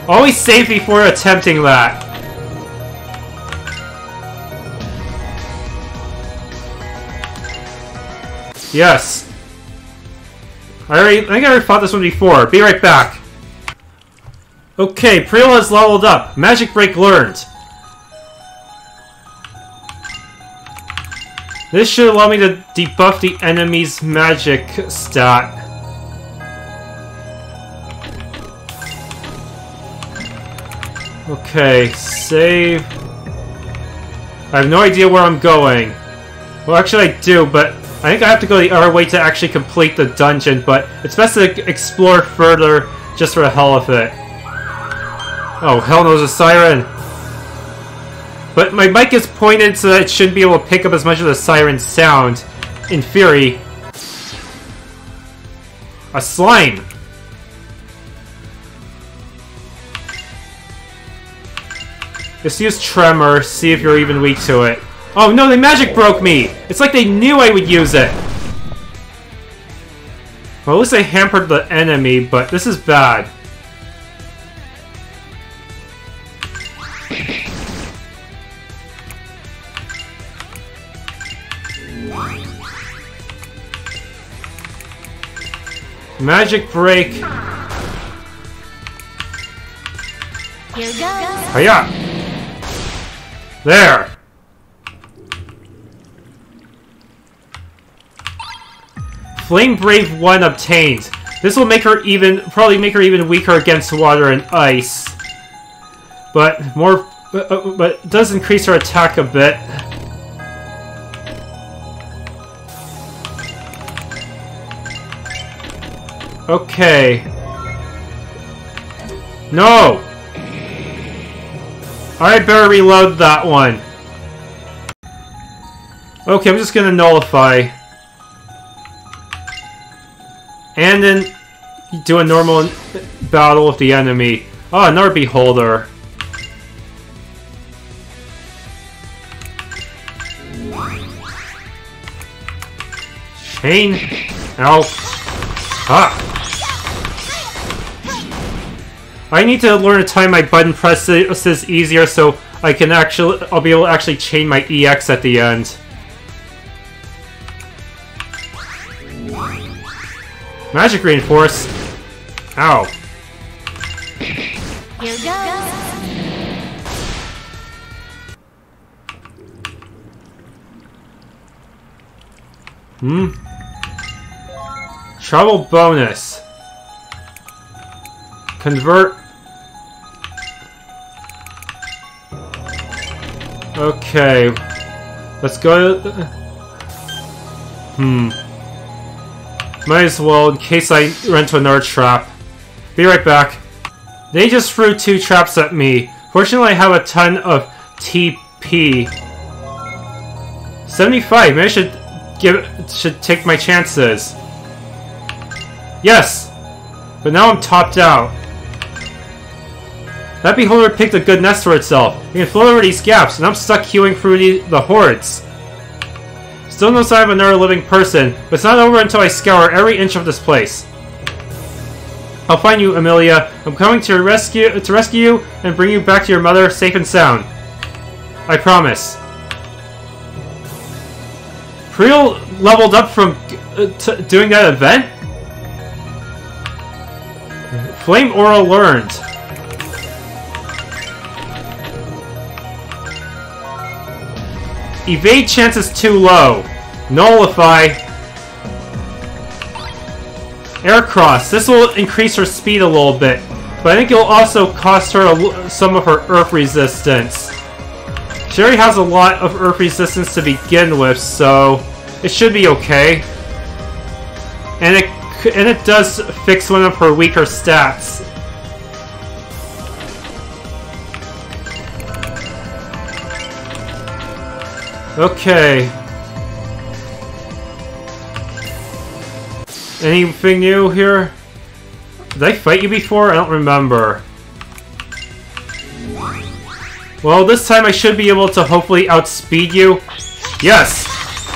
Always save before attempting that. Yes. I think I already fought this one before. Be right back. Okay, Priel has leveled up. Magic Break learned. This should allow me to debuff the enemy's magic stat. Okay, save. I have no idea where I'm going. Well, actually I do, but I think I have to go the other way to actually complete the dungeon, but it's best to explore further just for the hell of it. Oh, hell knows a siren. But my mic is pointed so that it shouldn't be able to pick up as much of the siren sound. In theory. A slime! Just use Tremor, see if you're even weak to it. Oh no, they magic broke me! It's like they knew I would use it! Well, at least I hampered the enemy, but this is bad. Magic Break. Here goes. Hiya! There! Flame Brave 1 obtained. This will make her probably make her even weaker against water and ice. But but it does increase her attack a bit. Okay. No! I better reload that one. Okay, I'm just gonna nullify. And then do a normal battle with the enemy. Oh, another beholder. Chain. Ow. Ah. I need to learn to time my button presses easier so I'll be able to actually chain my EX at the end. Magic Reinforce. Ow. Here goes. Trouble bonus. Convert. Okay. Let's go to... Might as well, in case I run into another trap. Be right back. They just threw 2 traps at me. Fortunately, I have a ton of TP. 75. Maybe I should take my chances. Yes! But now I'm topped out. That beholder picked a good nest for itself. It can float over these gaps, and I'm stuck queuing through the hordes. Still no sign of another living person, but it's not over until I scour every inch of this place. I'll find you, Amelia. I'm coming to rescue you and bring you back to your mother safe and sound. I promise. Priel leveled up from doing that event? Flame Aura learned. Evade chance is too low. Nullify. Air Cross. This will increase her speed a little bit, but I think it'll also cost her some of her Earth resistance. She already has a lot of Earth resistance to begin with, so it should be okay. And it And it does fix one of her weaker stats. Okay. Anything new here? Did I fight you before? I don't remember. Well, this time I should be able to hopefully outspeed you. Yes!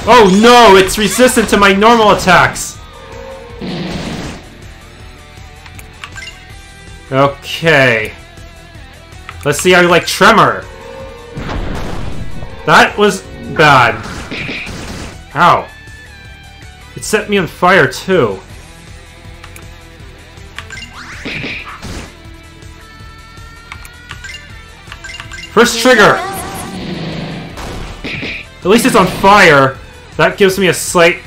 Oh no! It's resistant to my normal attacks! Okay. Let's see how you like Tremor. That was bad. Ow. It set me on fire too. First trigger! At least it's on fire. That gives me a slight...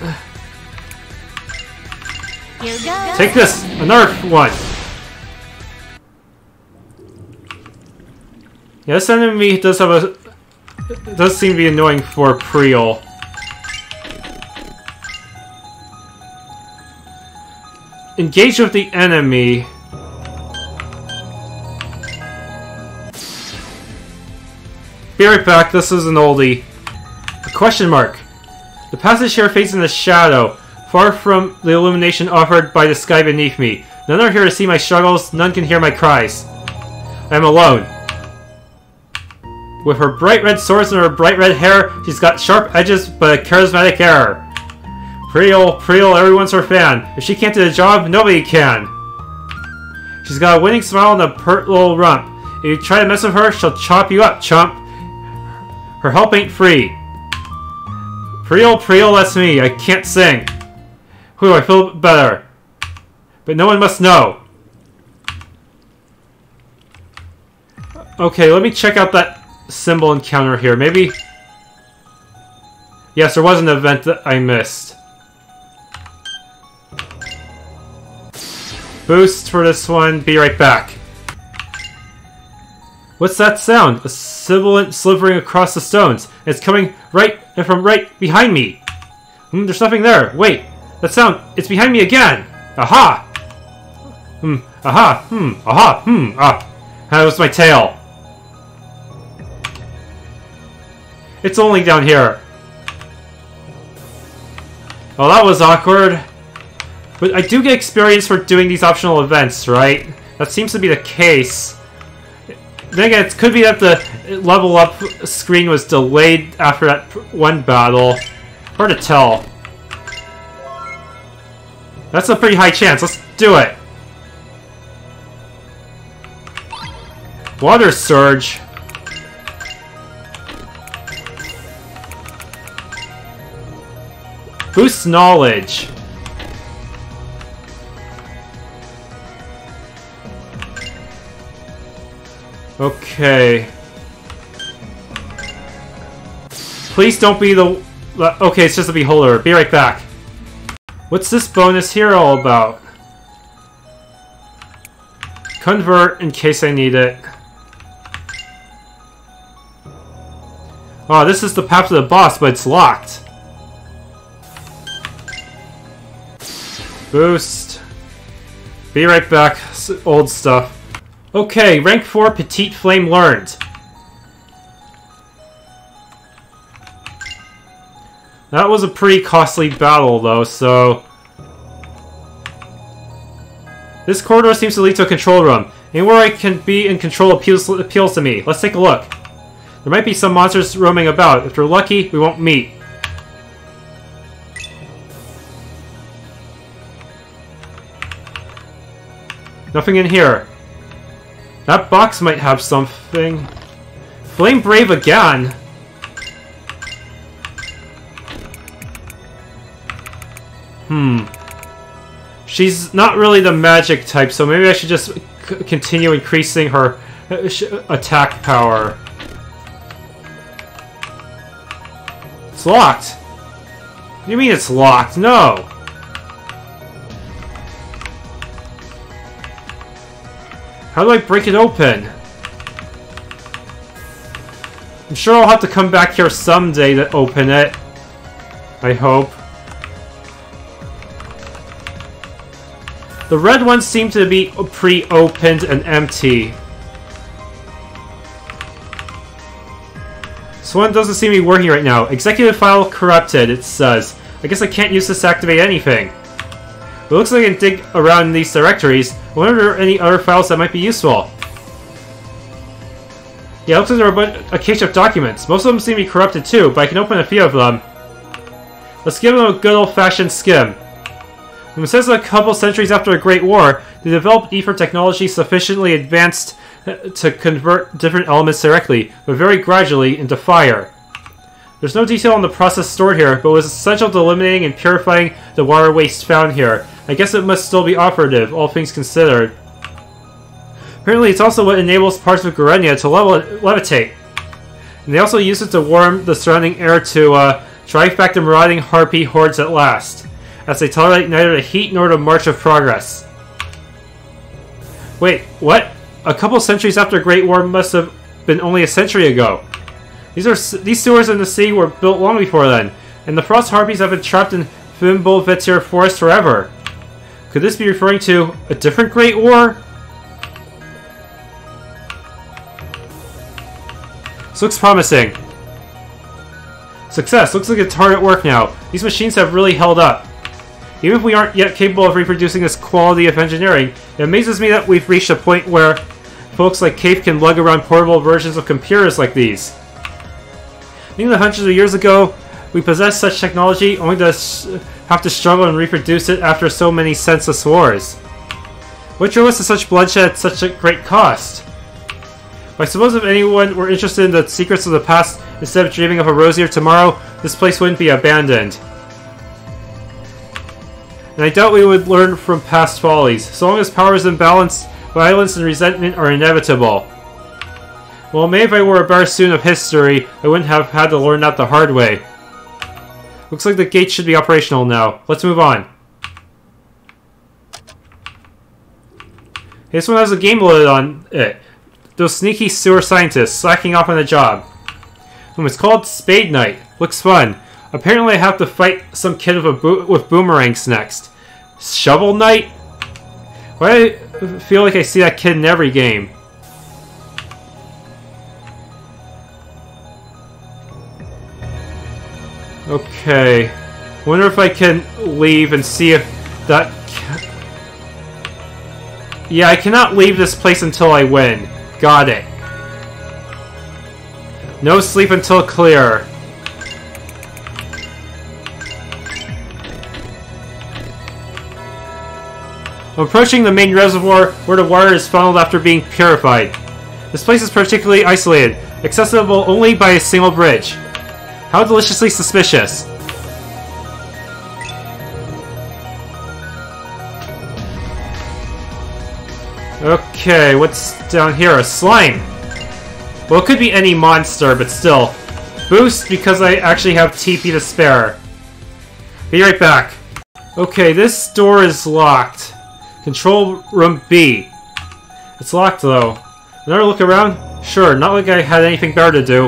Here goes. Take this! Another one! Yeah, this enemy does have a... It does seem to be annoying for Priel. Engage with the enemy. Be right back, this is an oldie. A question mark. The passage here fades in the shadow, far from the illumination offered by the sky beneath me. None are here to see my struggles, none can hear my cries. I am alone. With her bright red swords and her bright red hair, she's got sharp edges but a charismatic air. Priel, everyone's her fan. If she can't do the job, nobody can. She's got a winning smile and a pert little rump. If you try to mess with her, she'll chop you up, chump. Her help ain't free. Priel, that's me. I can't sing. Whew, I feel better. But no one must know. Okay, let me check out that symbol encounter here. Maybe... Yes, there was an event that I missed. Boost for this one. Be right back. What's that sound? A sibilant slithering across the stones. It's coming from right behind me. There's nothing there. Wait, that sound, it's behind me again. Aha! Aha! Aha! Ah! That was my tail. It's only down here. Oh, that was awkward. But I do get experience for doing these optional events, right? That seems to be the case. Then again, it could be that the level up screen was delayed after that one battle. Hard to tell. That's a pretty high chance. Let's do it. Water Surge. Boost knowledge. Okay. Please don't be the... Okay, it's just a beholder. Be right back. What's this bonus here all about? Convert in case I need it. Oh, this is the path to the boss, but it's locked. Boost. Be right back. Old stuff. Okay, rank 4 Petite Flame learned. That was a pretty costly battle though, so... This corridor seems to lead to a control room. Anywhere I can be in control appeals to me. Let's take a look. There might be some monsters roaming about. If we're lucky, we won't meet. Nothing in here. That box might have something. Flame Brave again. She's not really the magic type, so maybe I should just continue increasing her attack power. It's locked. What do you mean it's locked? No. How do I break it open? I'm sure I'll have to come back here someday to open it. I hope. The red ones seem to be pre-opened and empty. This one doesn't seem to be working right now. Executive file corrupted, it says. I guess I can't use this to activate anything. It looks like I can dig around in these directories. I wonder if there are any other files that might be useful. Yeah, it looks like there are a cache of documents. Most of them seem to be corrupted too, but I can open a few of them. Let's give them a good old-fashioned skim. It says that a couple centuries after the Great War, they developed ether technology sufficiently advanced to convert different elements directly, but very gradually, into fire. There's no detail on the process stored here, but it was essential to eliminating and purifying the water waste found here. I guess it must still be operative, all things considered. Apparently, it's also what enables parts of Garenia to levitate. And they also use it to warm the surrounding air to drive back the marauding harpy hordes at last, as they tolerate neither the heat nor the march of progress. Wait, what? A couple centuries after the Great War must have been only a century ago. These sewers in the sea were built long before then, and the frost harpies have been trapped in Fimbulvetir Forest forever. Could this be referring to a different Great War? This looks promising. Success! Looks like it's hard at work now. These machines have really held up. Even if we aren't yet capable of reproducing this quality of engineering, it amazes me that we've reached a point where folks like Cave can lug around portable versions of computers like these. I think that hundreds of years ago, we possessed such technology only to have to struggle and reproduce it after so many senseless wars. What drove us to such bloodshed at such a great cost? I suppose if anyone were interested in the secrets of the past instead of dreaming of a rosier tomorrow, this place wouldn't be abandoned. And I doubt we would learn from past follies. So long as power is imbalanced, violence and resentment are inevitable. Well, maybe if I were a better student of history, I wouldn't have had to learn that the hard way. Looks like the gate should be operational now. Let's move on. This one has a game loaded on it. Those sneaky sewer scientists slacking off on the job. It's called Spade Night. Looks fun. Apparently I have to fight some kid with boomerangs next. Shovel Knight? Why do I feel like I see that kid in every game? Okay. Wonder if I can leave and see if that... Yeah, I cannot leave this place until I win. Got it. No sleep until clear. I'm approaching the main reservoir where the water is funneled after being purified. This place is particularly isolated, accessible only by a single bridge. How deliciously suspicious. Okay, what's down here? A slime! Well, it could be any monster, but still. Boost, because I actually have TP to spare. Be right back. Okay, this door is locked. Control room B. It's locked, though. Another look around? Sure, not like I had anything better to do.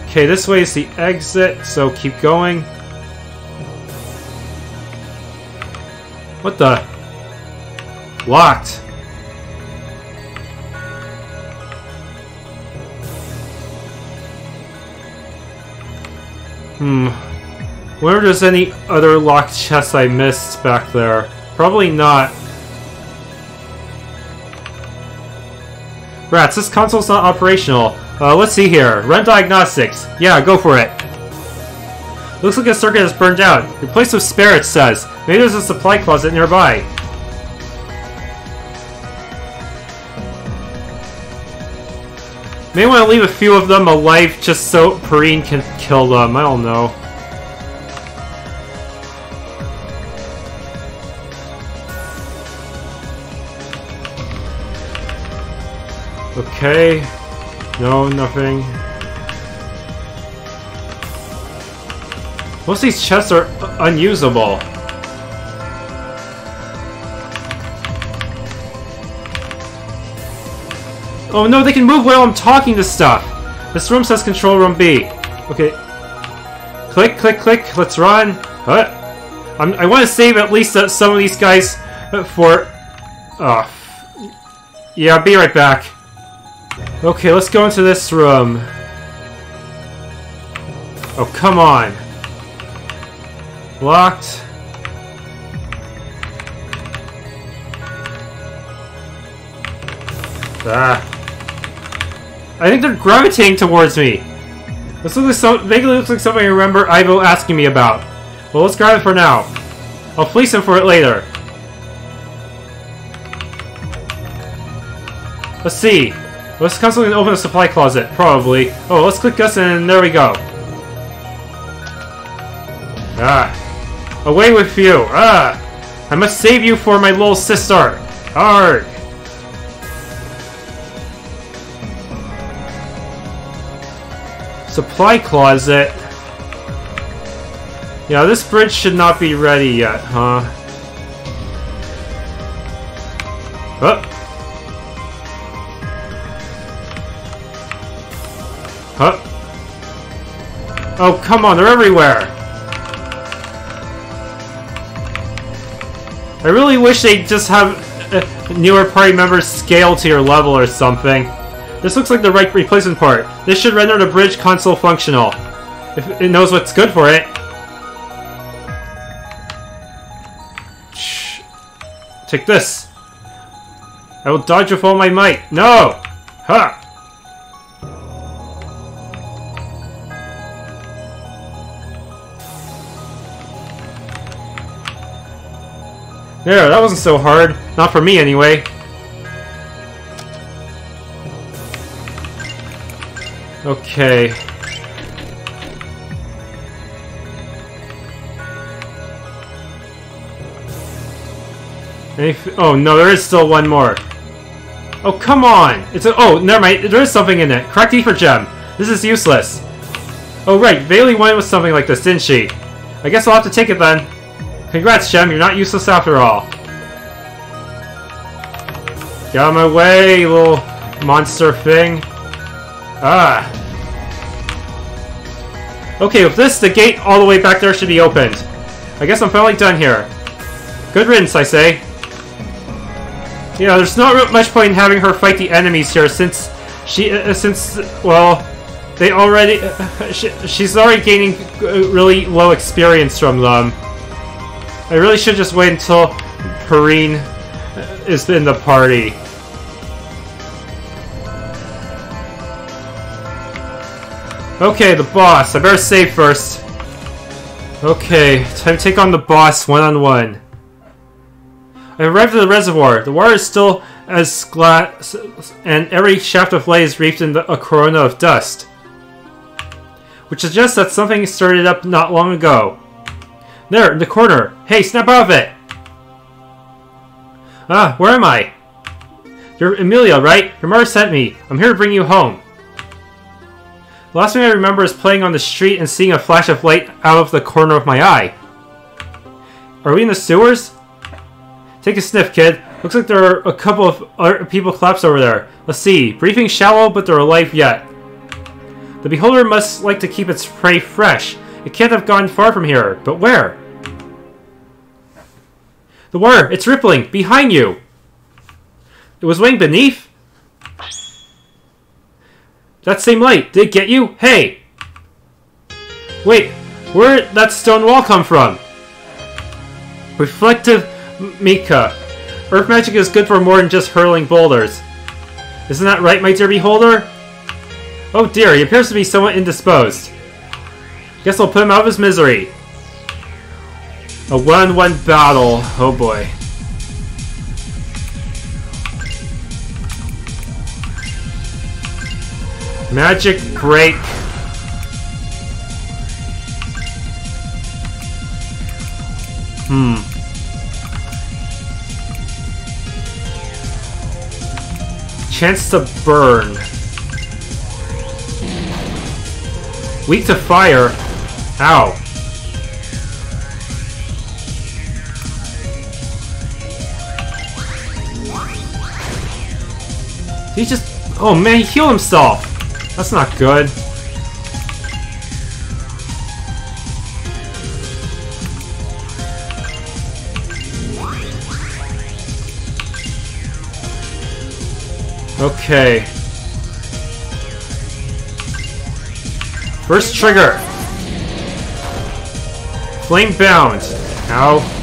Okay, this way is the exit, so keep going. What the? Locked. Wonder if there's any other locked chests I missed back there. Probably not. Rats, this console's not operational. Let's see here. Run diagnostics. Yeah, go for it. Looks like a circuit has burned out. Replaced with spare, it says. Maybe there's a supply closet nearby. May want to leave a few of them alive just so Perrine can kill them. I don't know. Okay. No, nothing. Most of these chests are unusable. Oh no, they can move while I'm talking to stuff! This room says control room B. Okay, Click, click, click. Let's run. I want to save at least some of these guys for... yeah, I'll be right back. Okay, let's go into this room. Oh, come on. Locked. I think they're gravitating towards me. This vaguely looks like something I remember Ivo asking me about. Well, let's grab it for now. I'll fleece him for it later. Let's see. Let's constantly open the supply closet. Probably. Oh, let's click this and there we go. Away with you. I must save you for my little sister. Arg. Supply closet. Yeah, this bridge should not be ready yet, huh? Oh, come on, they're everywhere! I really wish they'd just have newer party members scale to your level or something. This looks like the right replacement part. This should render the bridge console functional. If it knows what's good for it. Shh. Take this. I will dodge with all my might. No! Ha! There, that wasn't so hard. Not for me, anyway. Okay. Oh no, there is still one more. Oh, come on! Oh, never mind. There is something in it. Cracked ether gem. This is useless. Oh right, Bailey wanted with something like this, didn't she? I guess I'll have to take it then. Congrats, Gem. You're not useless after all. Get out of my way, you little monster thing. Okay, with this, the gate all the way back there should be opened. I guess I'm finally done here. Good riddance, I say. Yeah, there's not much point in having her fight the enemies here since well, they already... she's already gaining really low experience from them. I really should just wait until Perrine is in the party. Okay, the boss. I better save first. Okay, time to take on the boss one-on-one. I arrived at the reservoir. The water is still as glass, and every shaft of light is wreathed in a corona of dust, which suggests that something started up not long ago. There, in the corner. Hey, snap out of it! Where am I? You're Emilia, right? Your mother sent me. I'm here to bring you home. The last thing I remember is playing on the street and seeing a flash of light out of the corner of my eye. Are we in the sewers? Take a sniff, kid. Looks like there are a couple of people collapsed over there. Let's see. Breathing shallow, but they're alive yet. The beholder must like to keep its prey fresh. It can't have gone far from here, but where? The water! It's rippling! Behind you! It was weighing beneath? That same light! Did it get you? Hey! Wait! Where did that stone wall come from? Reflective Mika. Earth magic is good for more than just hurling boulders. Isn't that right, my dear beholder? Oh dear, he appears to be somewhat indisposed. Guess I'll put him out of his misery. A one-on-one battle. Oh boy. Magic break. Chance to burn. Weak to fire. Ow. He just... Oh man, he healed himself! That's not good. Okay. First trigger. Flame bound. Ow.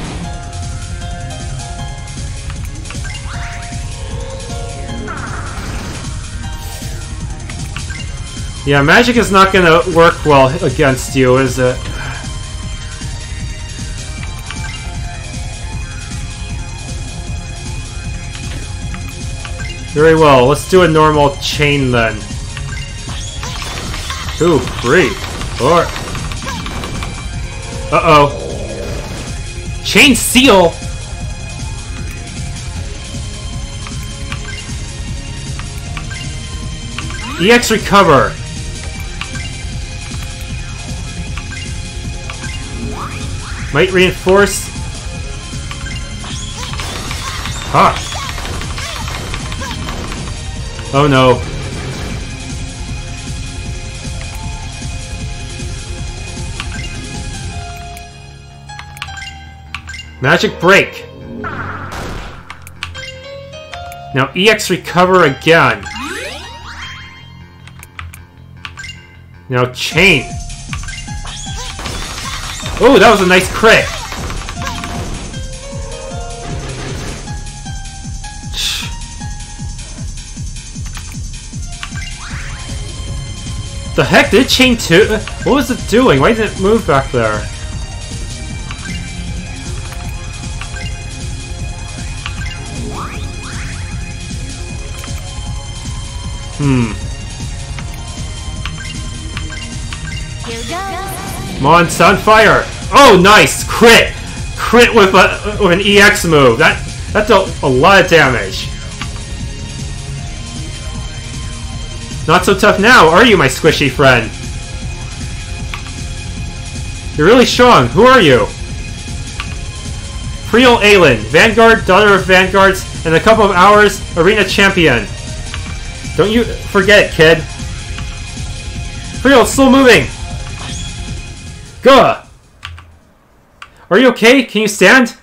Yeah, magic is not gonna work well against you, is it? Very well, let's do a normal chain then. 2, 3, 4. Uh-oh. Chain seal? EX recover. Might reinforce. Huh. Oh no. Magic break. Now EX recover again. Now chain. Oh, that was a nice crit. The heck? Did it chain too? What was it doing? Why did it move back there? Here goes. Come on, sound fire! Oh, nice! Crit! Crit with an EX move. That dealt a lot of damage. Not so tough now, are you, my squishy friend? You're really strong. Who are you? Priel Aylin, Vanguard, daughter of Vanguards, and in a couple of hours, arena champion. Don't you forget it, kid. Priel, it's still moving! Gah! Are you okay? Can you stand?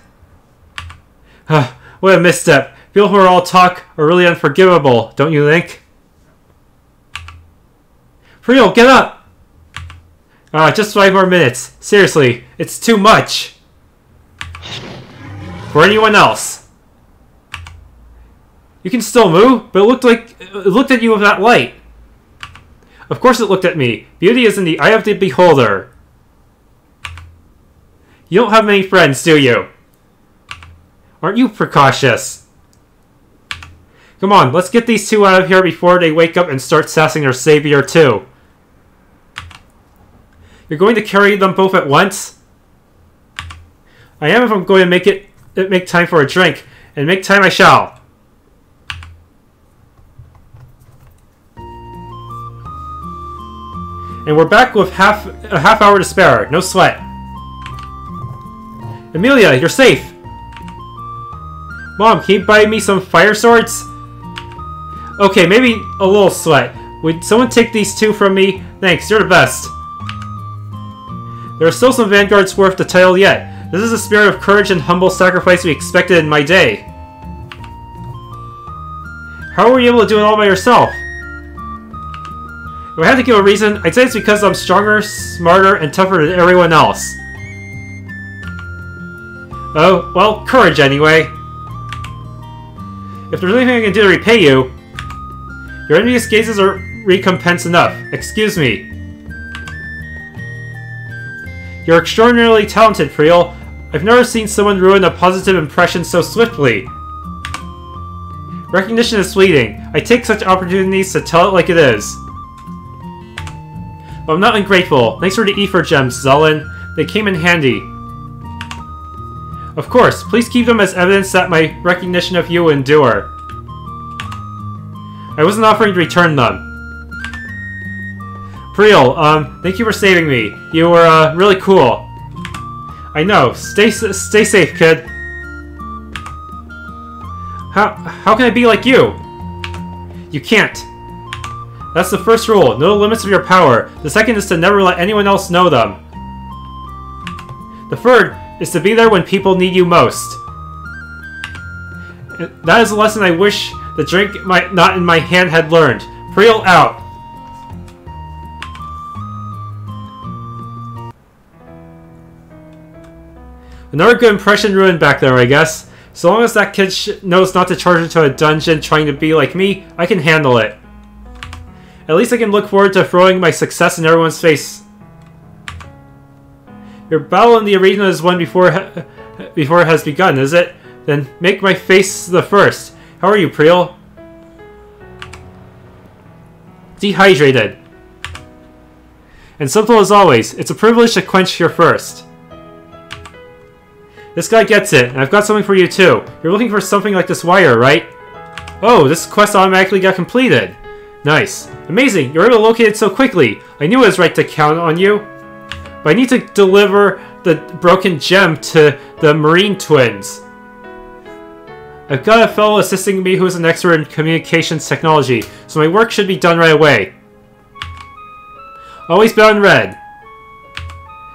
What a misstep. People who are all talk are really unforgivable, don't you think? Priel, get up! Just 5 more minutes. Seriously, it's too much. For anyone else. You can still move, but it looked at you with that light. Of course it looked at me. Beauty is in the eye of the beholder. You don't have many friends, do you? Aren't you precautious? Come on, let's get these two out of here before they wake up and start sassing their savior too. You're going to carry them both at once? I am if I'm going to make time for a drink, and make time I shall. And we're back with a half hour to spare. No sweat. Emilia, you're safe. Mom, can you buy me some fire swords? Okay, maybe a little sweat. Would someone take these two from me? Thanks, you're the best. There are still some Vanguards worth the title yet. This is the spirit of courage and humble sacrifice we expected in my day. How were you able to do it all by yourself? If I had to give a reason, I'd say it's because I'm stronger, smarter, and tougher than everyone else. Oh, well, courage anyway. If there's anything I can do to repay you, your envious gazes are recompense enough. Excuse me. You're extraordinarily talented, Priel. I've never seen someone ruin a positive impression so swiftly. Recognition is fleeting. I take such opportunities to tell it like it is. But I'm not ungrateful. Thanks for the ether gems, Zelen. They came in handy. Of course, please keep them as evidence that my recognition of you will endure. I wasn't offering to return them. Priel, thank you for saving me. You were, really cool. I know. Stay safe, kid. How can I be like you? You can't. That's the first rule. Know the limits of your power. The second is to never let anyone else know them. The third is to be there when people need you most. That is a lesson I wish the drink not in my hand had learned. Priel out. Another good impression ruined back there, I guess. So long as that kid knows not to charge into a dungeon trying to be like me, I can handle it. At least I can look forward to throwing my success in everyone's face. Your battle in the arena is won before it has begun, is it? Then make my face the first. How are you, Priel? Dehydrated. And simple as always, it's a privilege to quench your thirst. This guy gets it, and I've got something for you too. You're looking for something like this wire, right? Oh, this quest automatically got completed. Nice. Amazing, you're able to locate it so quickly. I knew I was right to count on you. But I need to deliver the broken gem to the Marine twins. I've got a fellow assisting me who is an expert in communications technology, so my work should be done right away. Always bound in red.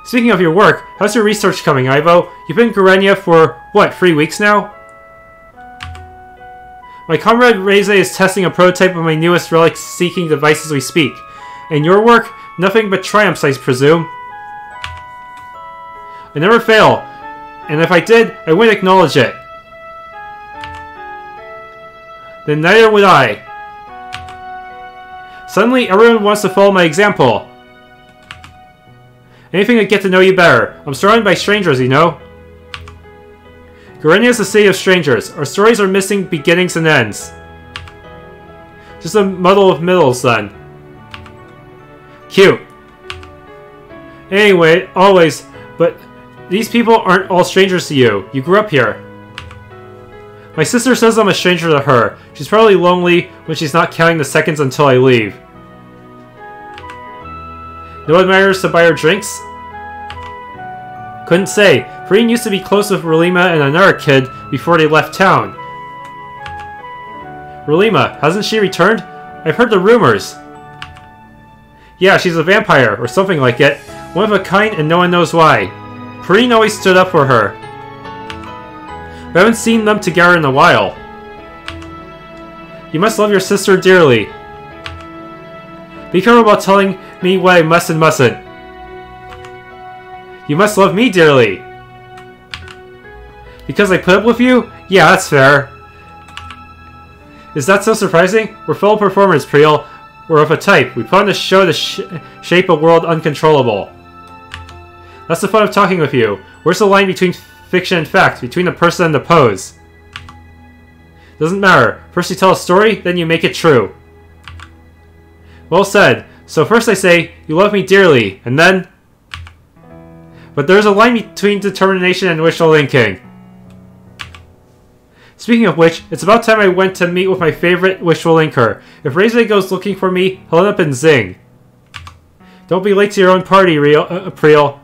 Speaking of your work, how's your research coming, Ivo? You've been in Garenia for, what, 3 weeks now? My comrade Reze is testing a prototype of my newest relic-seeking device as we speak. And your work? Nothing but triumphs, I presume. I never fail, and if I did, I wouldn't acknowledge it. Then neither would I. Suddenly, everyone wants to follow my example. Anything to get to know you better. I'm surrounded by strangers, you know. Garenia is the city of strangers. Our stories are missing beginnings and ends. Just a muddle of middles, then. Cute. Anyway, always, but these people aren't all strangers to you. You grew up here. My sister says I'm a stranger to her. She's probably lonely when she's not counting the seconds until I leave. No one matters to buy her drinks? Couldn't say. Perrine used to be close with Relima and another kid before they left town. Relima, hasn't she returned? I've heard the rumors. Yeah, she's a vampire, or something like it. One of a kind and no one knows why. Perrine always stood up for her. We haven't seen them together in a while. You must love your sister dearly. Be careful about telling me what I must and mustn't. You must love me dearly. Because I put up with you? Yeah, that's fair. Is that so surprising? We're fellow performers, Priel. We're of a type. We put on a show to shape a world uncontrollable. That's the fun of talking with you. Where's the line between fiction and fact? Between the person and the pose? Doesn't matter. First you tell a story, then you make it true. Well said. So first I say, you love me dearly, and then... But there's a line between determination and wishful thinking. Speaking of which, it's about time I went to meet with my favorite wishful thinker. If Reze goes looking for me, he'll end up in Zing. Don't be late to your own party, Priel.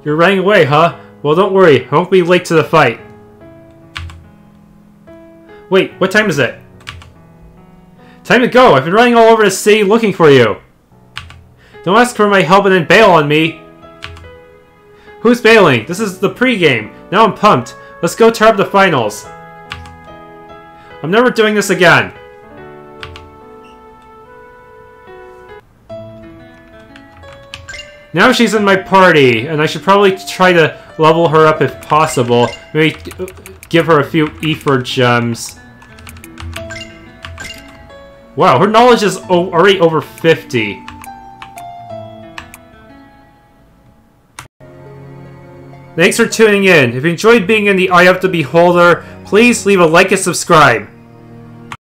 You're running away, huh? Well, don't worry, I won't be late to the fight. Wait, what time is it? Time to go! I've been running all over the city looking for you! Don't ask for my help and then bail on me! Who's bailing? This is the pregame. Now I'm pumped. Let's go tear up the finals. I'm never doing this again. Now she's in my party, and I should probably try to level her up if possible. Maybe give her a few ether gems. Wow, her knowledge is already over 50. Thanks for tuning in. If you enjoyed being in the Eye of the Beholder, please leave a like and subscribe.